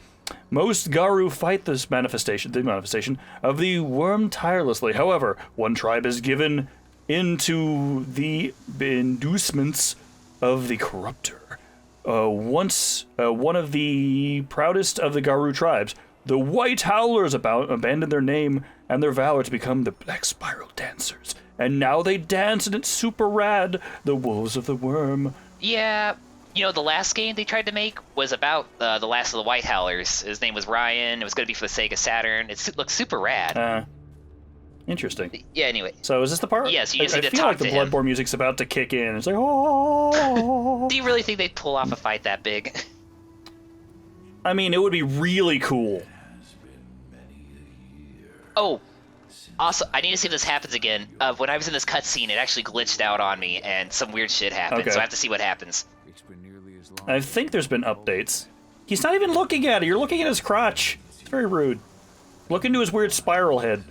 Speaker 1: Most Garu fight this manifestation of the worm tirelessly. However, one tribe is given into the inducements of the corrupter. Once one of the proudest of the Garu tribes, the White Howlers, abandoned their name and their valor to become the Black Spiral Dancers. And now they dance, and it's super rad. The Wolves of the Worm.
Speaker 4: Yeah, you know, the last game they tried to make was about the last of the White Howlers. His name was Ryan. It was going to be for the Sega Saturn. It looks super rad.
Speaker 1: Interesting.
Speaker 4: Yeah, anyway.
Speaker 1: So is this the part?
Speaker 4: Yes, you just
Speaker 1: I
Speaker 4: need to
Speaker 1: feel
Speaker 4: talk
Speaker 1: like the
Speaker 4: to him.
Speaker 1: Bloodborne music's about to kick in. It's like, oh.
Speaker 4: Do you really think they'd pull off a fight that big?
Speaker 1: I mean, it would be really cool.
Speaker 4: Oh, also, I need to see if this happens again. When I was in this cutscene, it actually glitched out on me, and some weird shit happened,
Speaker 1: Okay.
Speaker 4: so I have to see what happens.
Speaker 5: It's been nearly as long.
Speaker 1: I think there's been updates. He's not even looking at it. You're looking at his crotch. It's very rude. Look into his weird spiral head.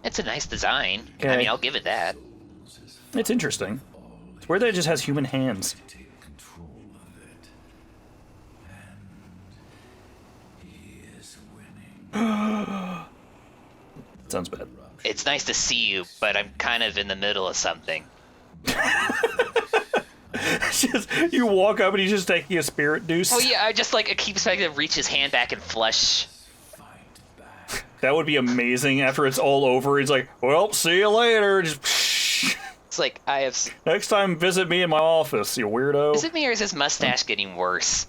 Speaker 4: It's a nice design. I
Speaker 1: Okay.
Speaker 4: mean, I'll give it that.
Speaker 1: It's interesting. It's weird that it just has human hands.
Speaker 5: Take control of it. And he is winning.
Speaker 1: Sounds bad.
Speaker 4: It's nice to see you, but I'm kind of in the middle of something.
Speaker 1: You walk up and he's just taking a spirit deuce.
Speaker 4: Oh yeah, I keep expecting to reach his hand back and flush.
Speaker 1: That would be amazing. After it's all over, he's like, well, see you later. Just
Speaker 4: It's like, I have...
Speaker 1: next time, visit me in my office, you weirdo.
Speaker 4: Is it me or is his mustache getting worse?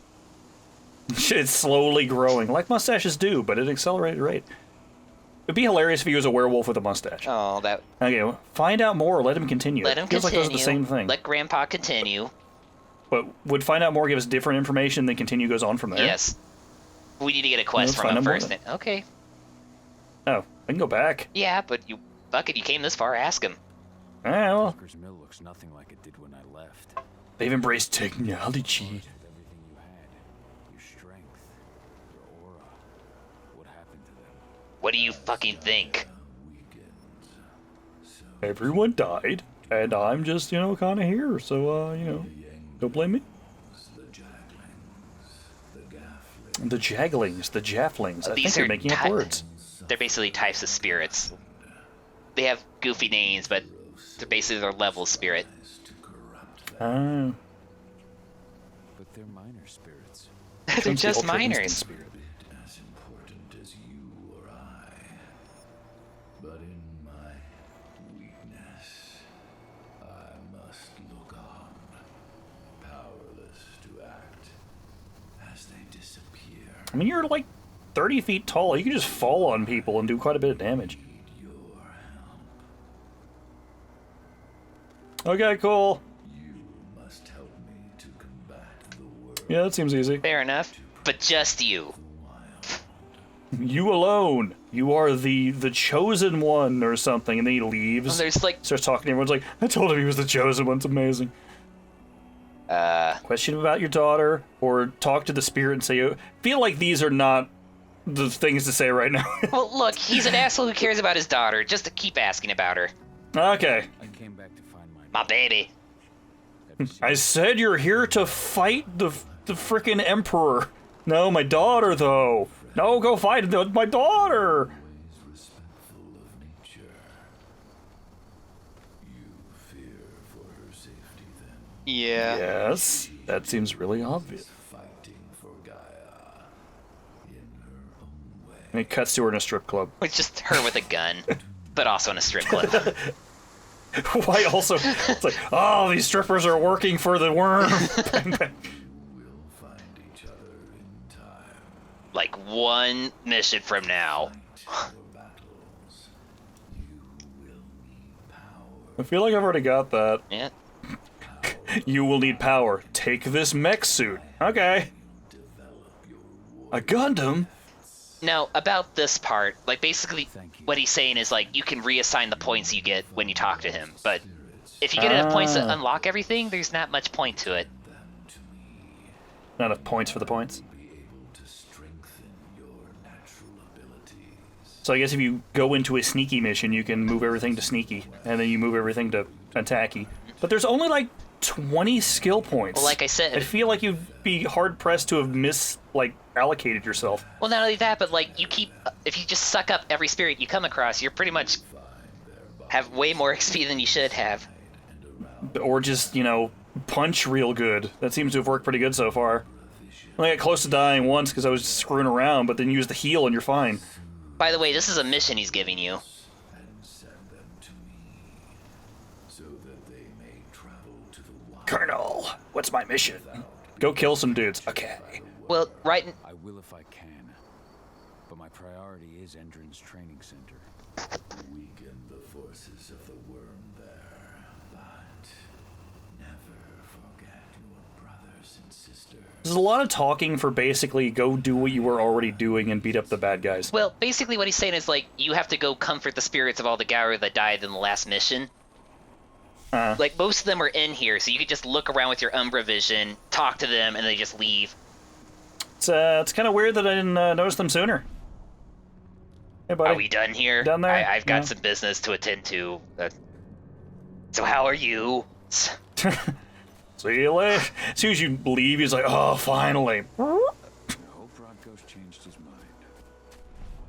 Speaker 1: It's slowly growing, like mustaches do, but at an accelerated rate. It'd be hilarious if he was a werewolf with a mustache.
Speaker 4: Oh, that...
Speaker 1: Okay, well, find out more or let him continue.
Speaker 4: Let him
Speaker 1: It feels
Speaker 4: continue.
Speaker 1: like those are the same thing.
Speaker 4: Let Grandpa continue.
Speaker 1: But would find out more give us different information, then continue goes on from there?
Speaker 4: Yes. We need to get a quest
Speaker 1: Let's
Speaker 4: from
Speaker 1: find
Speaker 4: him
Speaker 1: out more
Speaker 4: first.
Speaker 1: then.
Speaker 4: Okay.
Speaker 1: Oh, I can go back.
Speaker 4: Yeah, but you... Bucket, you came this far, ask him.
Speaker 1: Ah, well,
Speaker 5: Walker's Mill looks nothing like it did when I left.
Speaker 1: they've embraced technology.
Speaker 5: Everything you had, your strength, your aura, what happened to them?
Speaker 4: What do you fucking think?
Speaker 1: Everyone died, and I'm just, kind of here, so, don't blame me. The Jagglings, the Jafflings. I think
Speaker 4: These
Speaker 1: they're
Speaker 4: are
Speaker 1: making up words.
Speaker 4: They're basically types of spirits. They have goofy names, but they're basically their level spirit.
Speaker 1: Oh.
Speaker 5: But they're minor spirits.
Speaker 4: They're just
Speaker 1: Ultra instinct
Speaker 4: minors.
Speaker 1: spirit.
Speaker 7: As important as you or I. But in my weakness, I must look on, powerless to act as they disappear.
Speaker 1: I mean, you're like 30 feet tall. You can just fall on people and do quite a bit of damage.
Speaker 7: Need your help.
Speaker 1: Okay, cool.
Speaker 7: You must help me to combat the world.
Speaker 1: Yeah, that seems easy.
Speaker 4: Fair enough. But just you.
Speaker 1: You alone. You are the chosen one or something. And then he leaves.
Speaker 4: Well, there's like
Speaker 1: Starts talking to everyone's like, I told him he was the chosen one. It's amazing. Question about your daughter, or talk to the spirit and say, feel like these are not the things to say right now.
Speaker 4: well, look, he's an asshole who cares about his daughter. Just to keep asking about her.
Speaker 1: Okay.
Speaker 5: I came back to find
Speaker 4: My baby.
Speaker 1: I said you're here to fight the frickin' emperor. No, my daughter, though. No, go fight my daughter.
Speaker 7: Respectful of nature. You fear for her safety then.
Speaker 4: Yeah.
Speaker 1: Yes, that seems really obvious.
Speaker 7: Fighting for Gaia in her own way.
Speaker 1: And it cuts to her in a strip club.
Speaker 4: It's just her with a gun, but also in a strip club.
Speaker 1: Why also? It's like, oh, these strippers are working for the worm. Bang, bang.
Speaker 7: We'll find each other in time.
Speaker 4: Like one mission from now.
Speaker 7: Fight your battles. You will need power.
Speaker 1: I feel like I've already got that.
Speaker 4: Yeah.
Speaker 1: You will need power. Take this mech suit. Okay. A Gundam?
Speaker 4: Now, about this part, like basically
Speaker 5: Thank you.
Speaker 4: what he's saying is like you can reassign the points you get when you talk to him, but if you get enough points to unlock everything, there's not much point to it.
Speaker 1: Not enough points for the points.
Speaker 7: Be able to strengthen your natural abilities.
Speaker 1: So I guess if you go into a sneaky mission, you can move everything to sneaky, and then you move everything to attacky. But there's only like 20 skill points.
Speaker 4: Well, like I said-
Speaker 1: I feel like you'd be hard pressed to have allocated yourself.
Speaker 4: Well, not only that, but like you keep, if you just suck up every spirit you come across, you're pretty much have way more XP than you should have.
Speaker 1: Or just, punch real good. That seems to have worked pretty good so far. I got close to dying once because I was just screwing around, but then use the heal and you're fine.
Speaker 4: By the way, this is a mission he's giving you.
Speaker 7: And send them to me, so that they may travel to the wild.
Speaker 1: Colonel, what's my mission? Go kill some dudes. Okay.
Speaker 4: Well, right.
Speaker 5: I will if I can. But my priority is Endrin's training center.
Speaker 7: Weaken the forces of the worm there, but never forget your brothers and sisters.
Speaker 1: There's a lot of talking for basically go do what you were already doing and beat up the bad guys.
Speaker 4: Well, basically what he's saying is like you have to go comfort the spirits of all the Garu that died in the last mission. Like most of them are in here, so you could just look around with your Umbra vision, talk to them, and they just leave.
Speaker 1: It's kind of weird that I didn't notice them sooner. Hey, buddy.
Speaker 4: Are we done here?
Speaker 1: Done there?
Speaker 4: I've got
Speaker 1: Yeah.
Speaker 4: some business to attend to. So how are you?
Speaker 1: See you later. As soon as you leave, he's like, oh, finally.
Speaker 5: I hope Rodko's changed his mind.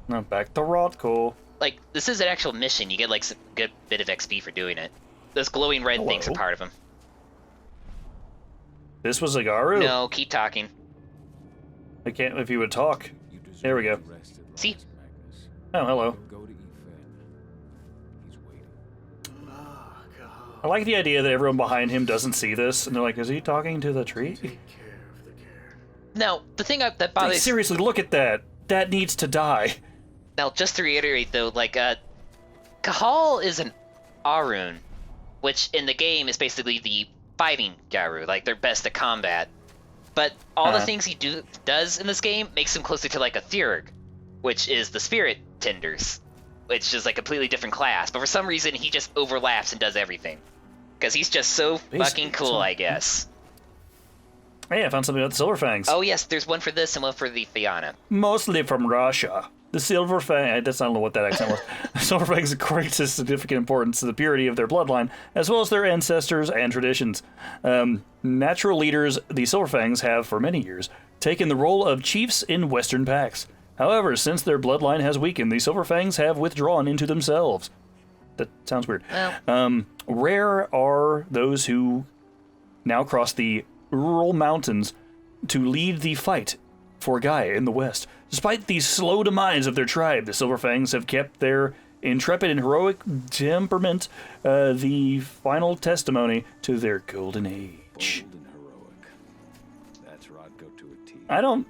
Speaker 1: No, back to Rodko.
Speaker 4: Like, this is an actual mission. You get like some good bit of XP for doing it. Those glowing red things are
Speaker 1: Hello?
Speaker 4: part of them.
Speaker 1: This was Agaru.
Speaker 4: No, keep talking.
Speaker 1: I can't if you would talk.
Speaker 5: You deserve
Speaker 1: There we go.
Speaker 5: to rest at
Speaker 4: See?
Speaker 5: last, Magnus.
Speaker 1: Oh, hello.
Speaker 5: Go to Ifed. He's waiting.
Speaker 1: I like the idea that everyone behind him doesn't see this, and they're like, is he talking to the tree?
Speaker 3: Take care of the care.
Speaker 4: Now, the thing that
Speaker 1: Like,
Speaker 4: bothers...
Speaker 1: seriously, look at that. That needs to die.
Speaker 4: Now, just to reiterate, though, like, Kahal is an Arun, which in the game is basically the fighting Garu, like, they're best at combat. But all the things he does in this game makes him closer to, like, a Thurg, which is the spirit tenders, which is, like, a completely different class. But for some reason, he just overlaps and does everything. Because he's just so fucking cool, I guess.
Speaker 1: Hey, I found something about the Silver Fangs.
Speaker 4: Oh, yes, there's one for this and one for the Fianna.
Speaker 1: Mostly from Russia. The Silver Fang, that's I don't know what that accent was. The Silver Fangs equate to significant importance to the purity of their bloodline, as well as their ancestors and traditions. Natural leaders the Silver Fangs have for many years taken the role of chiefs in Western packs. However, since their bloodline has weakened, the Silverfangs have withdrawn into themselves. That sounds weird.
Speaker 4: Well.
Speaker 1: Rare are those who now cross the Ural Mountains to lead the fight for Gaia in the west. Despite the slow demise of their tribe, the Silverfangs have kept their intrepid and heroic temperament, the final testimony to their golden age.
Speaker 5: Bold and heroic. That's Rodko to a T.
Speaker 1: I don't...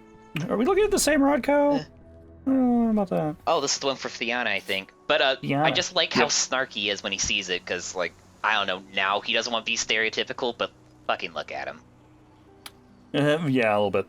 Speaker 1: Are we looking at the same Rodko? I don't know about that.
Speaker 4: Oh, this is the one for Fiona, I think. But
Speaker 1: Fiona.
Speaker 4: I just like how
Speaker 1: Yep.
Speaker 4: snarky he is when he sees it, because, like, I don't know, now he doesn't want to be stereotypical, but fucking look at him.
Speaker 1: Yeah, a little bit.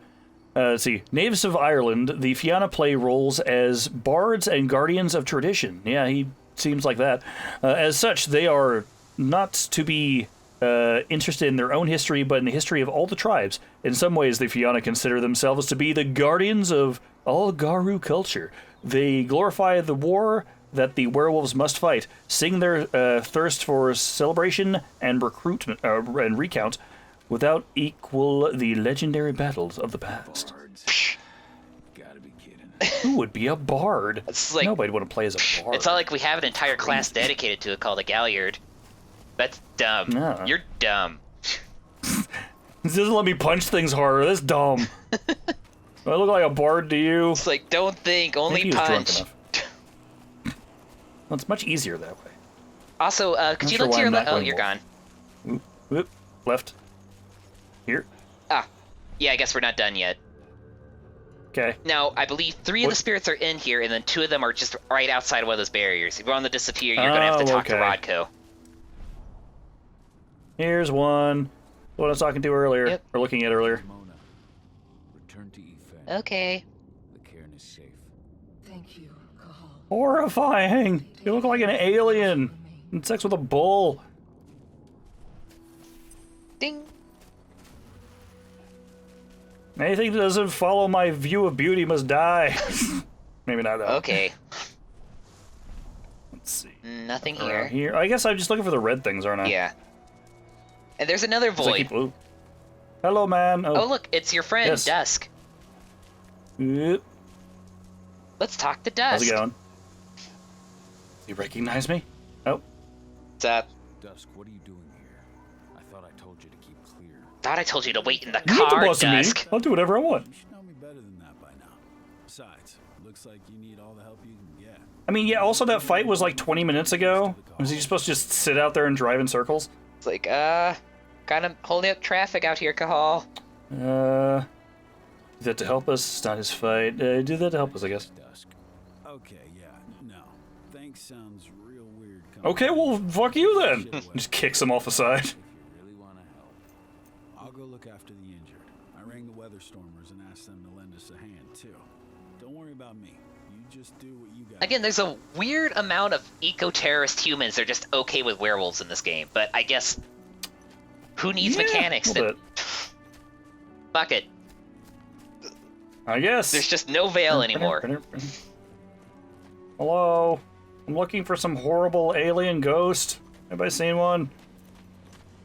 Speaker 1: Let's see. Natives of Ireland, the Fianna play roles as bards and guardians of tradition. Yeah, he seems like that. As such, they are not to be interested in their own history, but in the history of all the tribes. In some ways, the Fianna consider themselves to be the guardians of all Garu culture. They glorify the war that the werewolves must fight, sing their thirst for celebration and recruitment and recount without equal the legendary battles of the past.
Speaker 5: Bards. Gotta be kidding.
Speaker 1: Who would be a bard?
Speaker 4: It's like-
Speaker 1: Nobody would want to play as a bard.
Speaker 4: It's not like we have an entire class dedicated to it called a Galliard. That's dumb.
Speaker 1: No.
Speaker 4: You're dumb.
Speaker 1: This doesn't let me punch things harder. That's dumb. Do I look like a bard to you?
Speaker 4: It's like, don't think, only
Speaker 1: Maybe he was drunk
Speaker 4: punch.
Speaker 1: enough. Well, it's much easier that way.
Speaker 4: Also, could
Speaker 1: Not
Speaker 4: you
Speaker 1: sure
Speaker 4: look to
Speaker 1: why
Speaker 4: your
Speaker 1: I'm not
Speaker 4: left? Oh,
Speaker 1: going
Speaker 4: you're
Speaker 1: wolf.
Speaker 4: gone.
Speaker 1: Whoop. Left. Here.
Speaker 4: Ah. Yeah, I guess we're not done yet.
Speaker 1: Okay.
Speaker 4: Now, I believe 3 of the
Speaker 1: What?
Speaker 4: spirits are in here, and then 2 of them are just right outside of one of those barriers. If you want to disappear, you're gonna have to talk to
Speaker 1: okay.
Speaker 4: Rodko.
Speaker 1: Here's one. The one I was talking to earlier.
Speaker 4: Yep.
Speaker 1: Or looking at earlier.
Speaker 5: Mona, return to Efe.
Speaker 4: Okay.
Speaker 5: The cairn is safe.
Speaker 6: Thank you, Cahal.
Speaker 1: Horrifying. You look like an alien. In sex with a bull.
Speaker 4: Ding.
Speaker 1: Anything that doesn't follow my view of beauty must die. Maybe not though.
Speaker 4: Okay.
Speaker 1: Let's see.
Speaker 4: Nothing
Speaker 1: Around
Speaker 4: here.
Speaker 1: here. I guess I'm just looking for the red things, aren't I?
Speaker 4: Yeah. And there's another
Speaker 1: So I
Speaker 4: void.
Speaker 1: keep- ooh. Hello, man.
Speaker 4: Oh, look, it's your friend,
Speaker 1: Yes.
Speaker 4: Dusk.
Speaker 1: Oop.
Speaker 4: Let's talk to Dusk.
Speaker 1: How's it going? You recognize me? Oh.
Speaker 4: What's up?
Speaker 5: Dusk, what are you doing here? I thought I told you to keep clear.
Speaker 4: Thought I told you to wait in the
Speaker 1: You don't have to
Speaker 4: car,
Speaker 1: boss me.
Speaker 4: Dusk.
Speaker 1: I'll do whatever I want.
Speaker 5: You should know me better than that by now. Besides, looks like you need all the help you can get.
Speaker 1: I mean, yeah, also that fight was like 20 minutes ago. Was he supposed to just sit out there and drive in circles?
Speaker 4: It's like, kind of holding up traffic out here, Cahal.
Speaker 1: Do that to help us. It's not his fight. Do that to help us, I guess.
Speaker 5: Dusk. Okay, yeah, no. Thanks sounds real weird.
Speaker 1: Okay, well, fuck you then. Just kicks him off the side.
Speaker 5: If you really want to help, I'll go look after the injured. I rang the weather stormers and asked them to lend us a hand too. Don't worry about me. You just do what you got.
Speaker 4: Again, there's a weird amount of eco-terrorist humans that are just okay with werewolves in this game, but I guess who needs
Speaker 1: Yeah,
Speaker 4: mechanics
Speaker 1: a
Speaker 4: that...
Speaker 1: little
Speaker 4: Fuck it.
Speaker 1: I guess.
Speaker 4: There's just no veil anymore.
Speaker 1: Hello. I'm looking for some horrible alien ghost. Anybody seen one?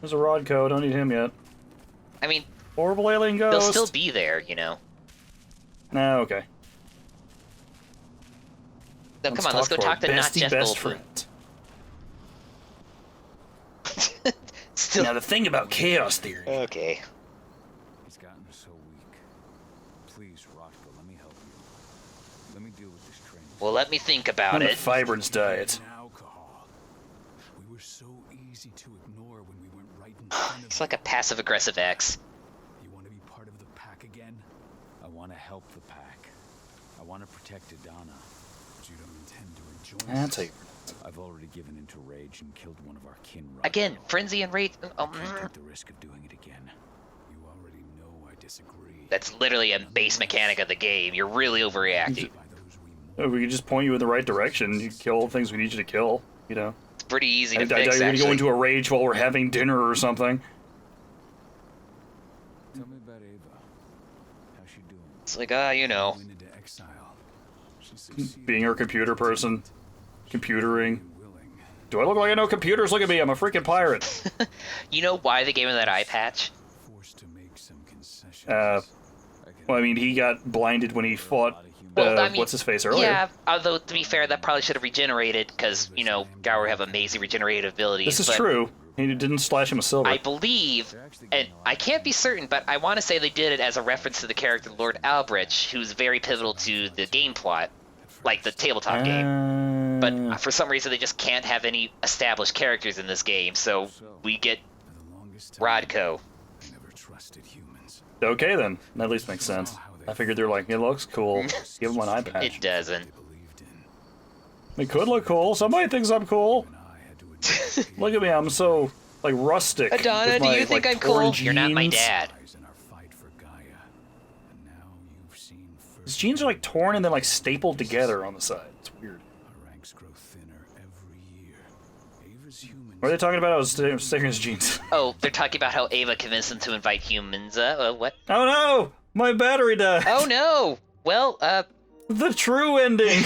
Speaker 1: There's a Rodko. Don't need him yet.
Speaker 4: I mean,
Speaker 1: Horrible alien
Speaker 4: they'll
Speaker 1: ghost.
Speaker 4: still be there, you know.
Speaker 1: Nah, okay.
Speaker 4: No, come on, let's go
Speaker 1: our
Speaker 4: talk to not
Speaker 1: bestie
Speaker 4: Jeff
Speaker 1: best
Speaker 4: Goldblum.
Speaker 1: friend.
Speaker 4: Still...
Speaker 1: Now the thing about chaos theory.
Speaker 4: Okay.
Speaker 5: He's gotten so weak. Please, Rodko, let me help you. Let me deal with this training.
Speaker 4: Well, let me think about
Speaker 1: On the
Speaker 4: it.
Speaker 1: Fibrance diet.
Speaker 5: Now, Cahal. We were so easy to ignore when we went right in front of
Speaker 4: It's like a passive-aggressive ex.
Speaker 5: You want to be part of the pack again? I want to help the pack. I want to protect Adana. But you don't intend to rejoin
Speaker 1: I'll
Speaker 5: us.
Speaker 1: tell you.
Speaker 5: I've already given into rage and killed one of our kin.
Speaker 4: Again,
Speaker 5: Rodko.
Speaker 4: frenzy and rage.
Speaker 5: I can't take the risk of doing it again. You already know I disagree.
Speaker 4: That's literally a base mechanic of the game. You're really overreacting.
Speaker 5: By those we
Speaker 1: We could just point you in the right direction. You kill things we need you to kill. You know.
Speaker 4: It's pretty easy
Speaker 1: I
Speaker 4: to
Speaker 1: doubt
Speaker 4: fix,
Speaker 1: you're gonna go
Speaker 4: actually.
Speaker 1: into a rage while we're having dinner or something.
Speaker 5: Tell me about Ava. How's she doing?
Speaker 4: It's like, you know.
Speaker 5: Went into exile. She succeeded.
Speaker 1: Being her computer person. Computering.
Speaker 5: Willing.
Speaker 1: Do I look like I know computers? Look at me, I'm a freaking pirate.
Speaker 4: You know why they gave him that eye patch?
Speaker 5: Forced to make some concessions.
Speaker 1: Uh,
Speaker 5: I can
Speaker 1: Well, I mean, he got blinded when he fought,
Speaker 4: Well, I mean,
Speaker 1: what's-his-face earlier.
Speaker 4: Yeah, although, to be fair, that probably should have regenerated, because, Garu have amazing regenerative abilities.
Speaker 1: This is
Speaker 4: but
Speaker 1: true. He didn't slash him with silver.
Speaker 4: I believe, and I can't be certain, but I want to say they did it as a reference to the character Lord Albrecht, who's very pivotal to the game plot, like the tabletop game. But for some reason, they just can't have any established characters in this game, so we get Rodko.
Speaker 5: Never trusted humans.
Speaker 1: Okay, then. That at least makes sense. I figured they're like, it looks cool. Give him an eye patch.
Speaker 4: It doesn't.
Speaker 5: Believed in.
Speaker 1: It could look cool. Somebody thinks I'm cool.
Speaker 5: And I had to admit,
Speaker 1: Look at me, I'm so, like, rustic.
Speaker 4: Adana,
Speaker 1: with
Speaker 4: do
Speaker 1: my,
Speaker 4: you think
Speaker 1: like,
Speaker 4: I'm cool?
Speaker 1: torn
Speaker 4: You're not my
Speaker 1: jeans.
Speaker 4: dad.
Speaker 5: eyes in our fight for Gaia. And now you've seen
Speaker 1: His
Speaker 5: first
Speaker 1: jeans are, like, torn and then, like, stapled together on the side. It's weird.
Speaker 5: our ranks grow thinner every year. Ava's humans.
Speaker 1: What are they talking about? I was staring at his jeans.
Speaker 4: Oh, they're talking about how Ava convinced them to invite humans. What?
Speaker 1: Oh no! My battery died!
Speaker 4: Oh no! Well,
Speaker 1: The true ending!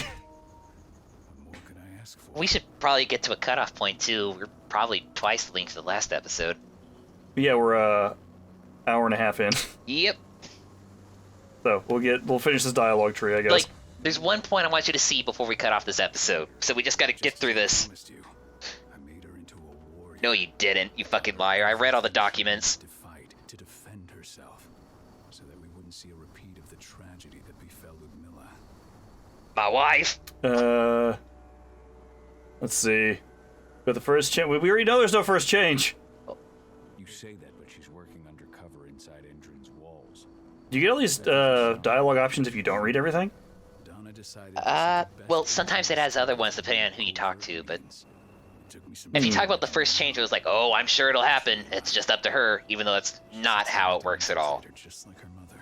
Speaker 5: What could I ask for?
Speaker 4: we should probably get to a cutoff point too. We're probably twice the length of the last episode.
Speaker 1: Yeah, we're, hour and a half in.
Speaker 4: Yep.
Speaker 1: So, we'll finish this dialogue tree, I guess.
Speaker 4: Like, there's one point I want you to see before we cut off this episode. So we just gotta get through this.
Speaker 5: Promised you. I made her into a warrior.
Speaker 4: No, you didn't, you fucking liar. I read all the documents.
Speaker 5: To fight, to defend herself, so that we wouldn't see a repeat of the tragedy that befell Ludmilla.
Speaker 4: My wife.
Speaker 1: Let's see. Got the first change. We already know there's no first change.
Speaker 5: You say that, but she's working undercover inside Endron's walls.
Speaker 1: Do you get all these dialogue options if you don't read everything?
Speaker 5: Donna decided. this was the best
Speaker 4: Well,
Speaker 5: way
Speaker 4: sometimes
Speaker 5: to
Speaker 4: it has other
Speaker 5: save
Speaker 4: ones depending on who you talk to, but
Speaker 5: It took me some
Speaker 4: if you
Speaker 5: time.
Speaker 4: talk about the first change, it was like, oh, I'm sure it'll happen. It's just up to her, even though that's not how it works at all.
Speaker 5: Just like her mother.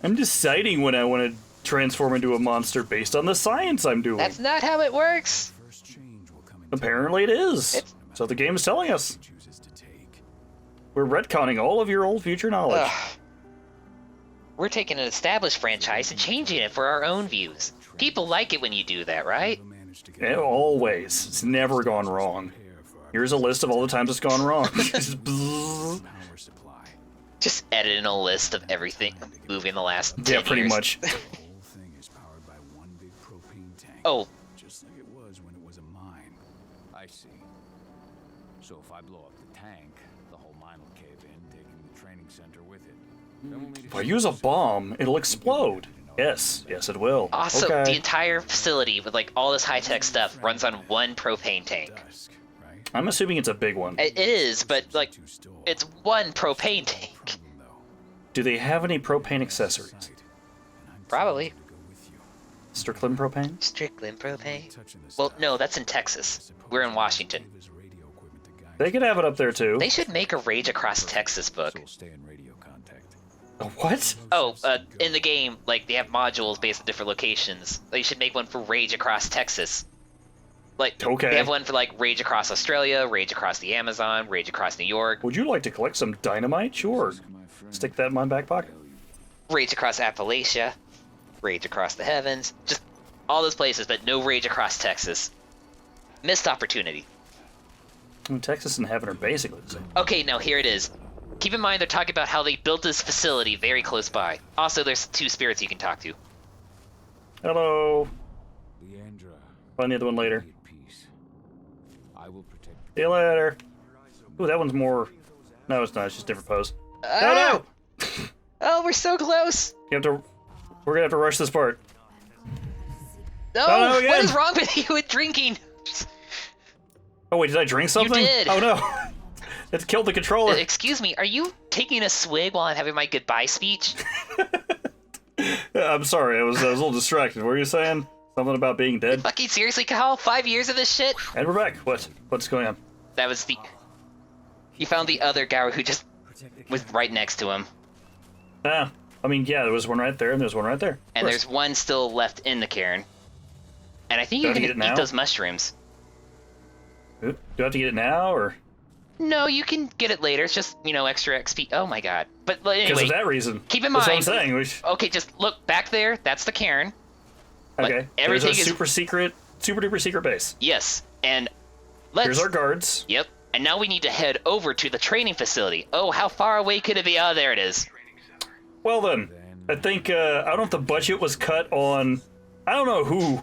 Speaker 1: I'm deciding when I want to transform into a monster based on the science I'm doing.
Speaker 4: That's not how it works.
Speaker 5: First change will come in
Speaker 1: Apparently it is. So the game is telling us.
Speaker 5: chooses to take.
Speaker 1: We're retconning all of your old future knowledge.
Speaker 4: Ugh. We're taking an established franchise and changing it for our own views. People like it when you do that, right?
Speaker 5: Managed to get
Speaker 1: Yeah, always. It's never gone wrong.
Speaker 5: prepared for our
Speaker 1: Here's a list of all the times it's gone wrong. Just bzzz.
Speaker 5: power supply.
Speaker 4: Just edit in a list of everything moving the last 10
Speaker 1: Yeah, pretty
Speaker 4: years.
Speaker 1: much.
Speaker 5: The whole thing is powered by one big propane tank.
Speaker 4: Oh,
Speaker 5: Just like it was when it was a mine. I see. So if I blow up the tank, the whole mine will cave in, taking the training center with it. Then we'll need
Speaker 1: If I use a bomb, it'll explode. Yes, yes it will.
Speaker 4: also,
Speaker 1: okay.
Speaker 4: the entire facility with like all this high-tech stuff runs on one propane tank.
Speaker 5: dusk, right?
Speaker 1: I'm assuming it's a big one.
Speaker 4: It is, but like,
Speaker 5: To store.
Speaker 4: it's one propane tank.
Speaker 5: Problem, though.
Speaker 1: Do they have any propane accessories?
Speaker 5: Sight. And I'm
Speaker 4: Probably.
Speaker 5: telling you to go with you.
Speaker 1: Strickland propane?
Speaker 4: Strickland propane.
Speaker 5: Touching this
Speaker 4: Well,
Speaker 5: stuff.
Speaker 4: no, that's in Texas. We're in Washington.
Speaker 5: Ava's radio equipment to guide
Speaker 1: They could have it up there too.
Speaker 4: They should make a Rage Across Texas book.
Speaker 5: So we'll stay in radio contact.
Speaker 1: What?
Speaker 4: Oh, in the game, like, they have modules based on different locations. They should make one for Rage Across Texas. Like,
Speaker 1: Okay.
Speaker 4: they have one for, like, Rage Across Australia, Rage Across the Amazon, Rage Across New York,
Speaker 1: Would you like to collect some dynamite? Sure.
Speaker 5: My friend.
Speaker 1: Stick that in my back pocket.
Speaker 4: Rage Across Appalachia, Rage Across the Heavens. Just all those places, but no Rage Across Texas. Missed opportunity.
Speaker 1: I mean, Texas and heaven are basically the same.
Speaker 4: Okay, now here it is. Keep in mind they're talking about how they built this facility very close by. Also, there's 2 spirits you can talk to.
Speaker 1: Hello.
Speaker 5: Leandra.
Speaker 1: Find the other one later.
Speaker 5: Be at peace. I will protect.
Speaker 1: See you later. Ooh, that one's more... No, it's not. It's just a different pose.
Speaker 4: Ah!
Speaker 1: No!
Speaker 4: Oh, we're so close!
Speaker 1: You have to... We're gonna have to rush this part.
Speaker 4: No,
Speaker 1: Oh, no,
Speaker 4: what
Speaker 1: again.
Speaker 4: is wrong with you with drinking?
Speaker 1: Oh, wait, did I drink something?
Speaker 4: did.
Speaker 1: Oh, no. It killed the controller.
Speaker 4: Excuse me, are you taking a swig while I'm having my goodbye speech?
Speaker 1: I'm sorry, I was a little distracted. What were you saying? Something about being dead?
Speaker 4: Fucking seriously, Kyle? 5 years of this shit?
Speaker 1: And we're back. What's going on?
Speaker 4: That was the... You found the other guy who just was right next to him.
Speaker 1: Ah, I mean, yeah, there was one right there, and there's one right there. Of
Speaker 4: And
Speaker 1: course.
Speaker 4: there's one still left in the cairn. And I think you're
Speaker 1: Do I have to
Speaker 4: gonna
Speaker 1: get it
Speaker 4: eat
Speaker 1: now?
Speaker 4: those mushrooms.
Speaker 1: Ooh, do I have to get it now, or...
Speaker 4: No, you can get it later. It's just, extra XP. Oh my god. But
Speaker 1: Because
Speaker 4: anyway,
Speaker 1: of that reason.
Speaker 4: keep in
Speaker 1: That's what I'm
Speaker 4: mind-
Speaker 1: saying.
Speaker 4: okay, just look back there. That's the cairn.
Speaker 1: Okay,
Speaker 4: everything
Speaker 1: there's
Speaker 4: is-
Speaker 1: our super duper secret base.
Speaker 4: Yes, and let's...
Speaker 1: Here's our guards.
Speaker 4: Yep. And now we need to head over to the training facility. Oh, how far away could it be? Oh, there it is.
Speaker 1: Well then,
Speaker 5: Then
Speaker 1: I think, I don't know if the budget was cut on, I don't know who.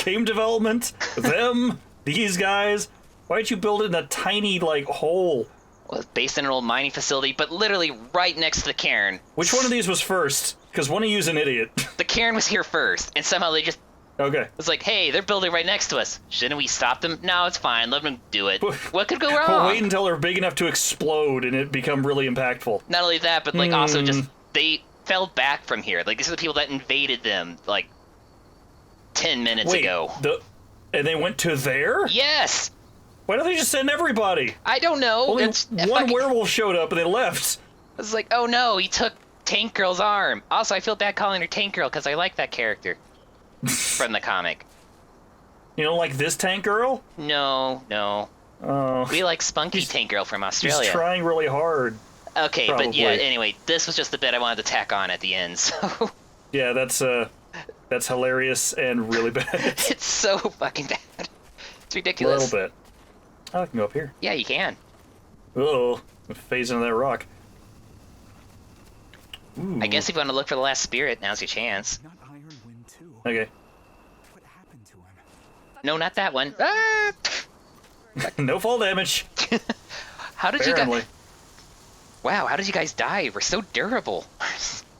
Speaker 1: Game development? Them? These guys? Why'd you build it in a tiny, like, hole?
Speaker 4: Well, it's based in an old mining facility, but literally right next to the cairn.
Speaker 1: Which one of these was first? Because one of you's an idiot.
Speaker 4: The cairn was here first, and somehow they just...
Speaker 1: Okay.
Speaker 4: It's like, hey, they're building right next to us. Shouldn't we stop them? No, it's fine. Let them do it. What could go wrong?
Speaker 1: We'll wait until they're big enough to explode and it become really impactful.
Speaker 4: Not only that, but like also just they fell back from here. Like these are the people that invaded them like 10 minutes ago.
Speaker 1: And they went to there?
Speaker 4: Yes.
Speaker 1: Why don't they just send everybody?
Speaker 4: I don't know.
Speaker 1: Only one werewolf showed up and they left.
Speaker 4: I was like, oh no, he took Tank Girl's arm. Also, I feel bad calling her Tank Girl because I like that character from the comic.
Speaker 1: You don't like this Tank Girl?
Speaker 4: No.
Speaker 1: Oh.
Speaker 4: We like Spunky Tank Girl from Australia.
Speaker 1: He's trying really hard.
Speaker 4: Okay,
Speaker 1: Probably.
Speaker 4: but yeah, anyway, this was just the bit I wanted to tack on at the end, so...
Speaker 1: Yeah, that's hilarious and really bad.
Speaker 4: It's so fucking bad. It's
Speaker 1: A
Speaker 4: ridiculous.
Speaker 1: little bit. Oh, I can go up here.
Speaker 4: Yeah, you can.
Speaker 1: Oh, phase into that rock. Ooh.
Speaker 4: I guess if you want to look for the last spirit, now's your chance.
Speaker 5: Not Ironwind too.
Speaker 1: Okay.
Speaker 5: What happened to him?
Speaker 4: No, not that one. Ah!
Speaker 1: No fall damage.
Speaker 4: How did
Speaker 1: Apparently.
Speaker 4: you guys... Wow, how did you guys die? We're so durable.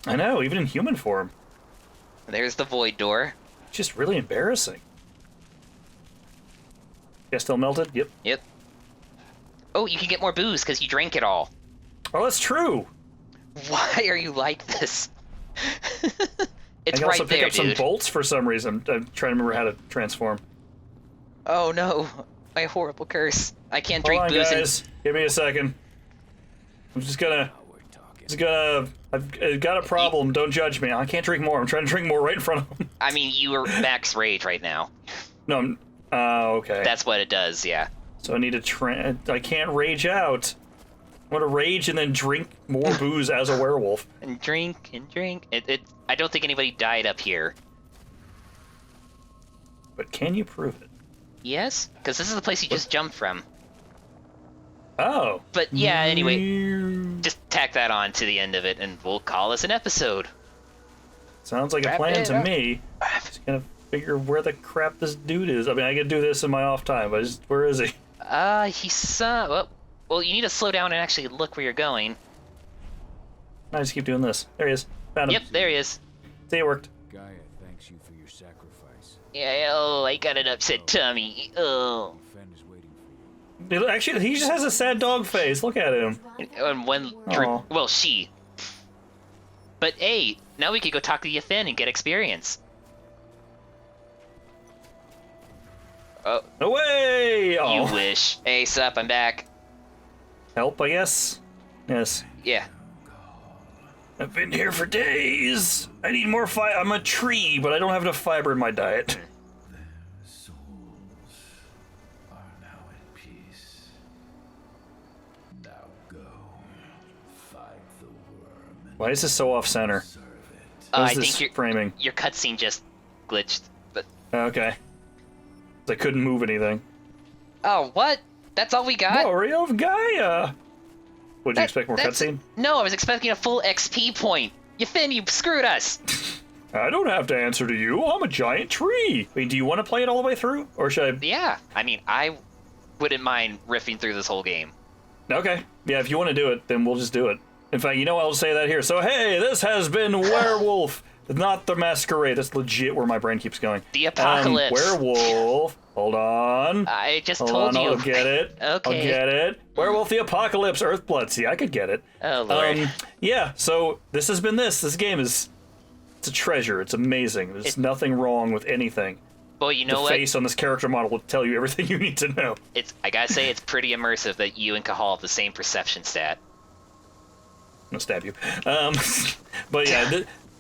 Speaker 1: I know, even in human form.
Speaker 4: There's the void door.
Speaker 1: It's just really embarrassing. Yeah, still melted? Yep.
Speaker 4: Yep. Oh, you can get more booze because you drank it all.
Speaker 1: Oh, that's true.
Speaker 4: Why are you like this?
Speaker 1: I
Speaker 4: It's
Speaker 1: can also
Speaker 4: right
Speaker 1: pick
Speaker 4: there,
Speaker 1: up some
Speaker 4: dude.
Speaker 1: bolts for some reason. I'm trying to remember how to transform.
Speaker 4: Oh no, my horrible curse. I can't
Speaker 1: Hold
Speaker 4: drink
Speaker 1: on,
Speaker 4: booze
Speaker 1: guys. Give me a second. I'm just gonna... I've got a problem. Don't judge me. I can't drink more. I'm trying to drink more right in front of him.
Speaker 4: I mean, you are max rage right now.
Speaker 1: No, I'm... okay.
Speaker 4: That's what it does, yeah.
Speaker 1: So I need to I can't rage out. I want to rage and then drink more booze as a werewolf.
Speaker 4: And drink and drink. I don't think anybody died up here.
Speaker 1: But can you prove it?
Speaker 4: Yes? Because this is the place you just jumped from.
Speaker 1: Oh.
Speaker 4: But yeah, anyway, just tack that on to the end of it, and we'll call this an episode.
Speaker 1: Sounds like a
Speaker 4: Wrap
Speaker 1: plan
Speaker 4: it
Speaker 1: to
Speaker 4: up.
Speaker 1: me. Just gonna figure where the crap this dude is. I mean, I could do this in my off time, but where is he?
Speaker 4: He's, well, you need to slow down and actually look where you're going.
Speaker 1: I just keep doing this. There he is. Found him.
Speaker 4: Yep, there he is.
Speaker 1: See, it worked.
Speaker 5: Gaia thanks you for your sacrifice.
Speaker 4: Yeah, oh, I got an upset tummy. Oh.
Speaker 5: Fen is waiting for you.
Speaker 1: Actually, he just has a sad dog face. Look at him.
Speaker 4: And one,
Speaker 1: Aw.
Speaker 4: well, she. But hey, now we could go talk to Yathin and get experience. Oh,
Speaker 1: No way! Oh.
Speaker 4: you wish. Hey, sup, I'm back.
Speaker 1: Help, I guess? Yes.
Speaker 4: Yeah.
Speaker 1: I've been here for days. I need more fiber. I'm a tree, but I don't have enough fiber in my diet.
Speaker 7: Souls are now at peace. Now go. Fight the worm and
Speaker 1: Why is this so off-center?
Speaker 7: serve it.
Speaker 1: What
Speaker 4: I
Speaker 1: is this
Speaker 4: think
Speaker 1: framing?
Speaker 4: your cutscene just glitched. But
Speaker 1: Okay. I couldn't move anything.
Speaker 4: oh, what? That's all we got?
Speaker 1: Glory of Gaia! Would you expect more
Speaker 4: That's-
Speaker 1: cutscene?
Speaker 4: No, I was expecting a full XP point. Yathin, you screwed us.
Speaker 1: I don't have to answer to you. I'm a giant tree. Wait, do you want to play it all the way through? Or should I...
Speaker 4: Yeah, I mean, I wouldn't mind riffing through this whole game.
Speaker 1: Okay. Yeah, if you want to do it, then we'll just do it. In fact, you know what? I'll say that here. So, hey, this has been Werewolf, not the Masquerade. That's legit where my brain keeps going.
Speaker 4: The Apocalypse.
Speaker 1: Werewolf. Hold on.
Speaker 4: I just
Speaker 1: Hold
Speaker 4: told
Speaker 1: on,
Speaker 4: you.
Speaker 1: I'll get it.
Speaker 4: Okay.
Speaker 1: I'll get it. Werewolf the Apocalypse, Earthblood. See, I could get it.
Speaker 4: Oh, Lord.
Speaker 1: Yeah, so this has been this. This game is... It's a treasure. It's amazing. There's nothing wrong with anything.
Speaker 4: Boy, you
Speaker 1: The
Speaker 4: know what?
Speaker 1: face on this character model will tell you everything you need to know.
Speaker 4: I gotta say, it's pretty immersive that you and Cahal have the same perception stat.
Speaker 1: I'm gonna stab you. But yeah,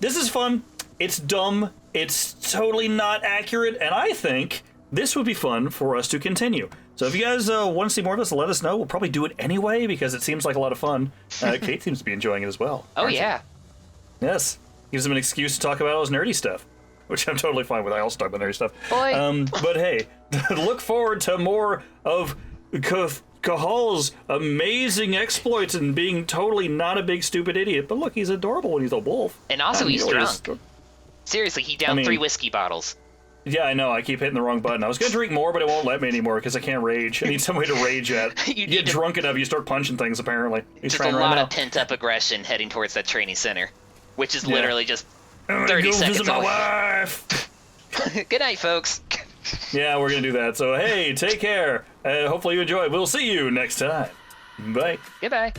Speaker 1: this is fun. It's dumb. It's totally not accurate, and I think this would be fun for us to continue. So if you guys want to see more of this, let us know. We'll probably do it anyway because it seems like a lot of fun. Cait seems to be enjoying it as well.
Speaker 4: Oh, yeah.
Speaker 1: Yes. Gives him an excuse to talk about all his nerdy stuff, which I'm totally fine with. I also talk about nerdy stuff.
Speaker 4: Boy.
Speaker 1: But hey, look forward to more of Cahal's amazing exploits and being totally not a big stupid idiot. But look, he's adorable when he's a wolf.
Speaker 4: And also
Speaker 1: Not
Speaker 4: he's
Speaker 1: nearly
Speaker 4: drunk.
Speaker 1: as-
Speaker 4: Seriously, he downed 3 whiskey bottles.
Speaker 1: Yeah, I know. I keep hitting the wrong button. I was going to drink more, but it won't let me anymore because I can't rage. I need some way to rage at.
Speaker 4: You
Speaker 1: You
Speaker 4: need
Speaker 1: get
Speaker 4: to-
Speaker 1: drunk enough, you start punching things, apparently. He's
Speaker 4: Just a
Speaker 1: trying right
Speaker 4: lot
Speaker 1: now.
Speaker 4: of pent-up aggression heading towards that training center, which is
Speaker 1: Yeah.
Speaker 4: literally just
Speaker 1: I'm gonna
Speaker 4: 30
Speaker 1: go
Speaker 4: seconds
Speaker 1: visit my
Speaker 4: away.
Speaker 1: wife.
Speaker 4: Good night, folks.
Speaker 1: Yeah, we're going to do that. So, hey, take care. Hopefully you enjoy. We'll see you next time. Bye.
Speaker 4: Goodbye.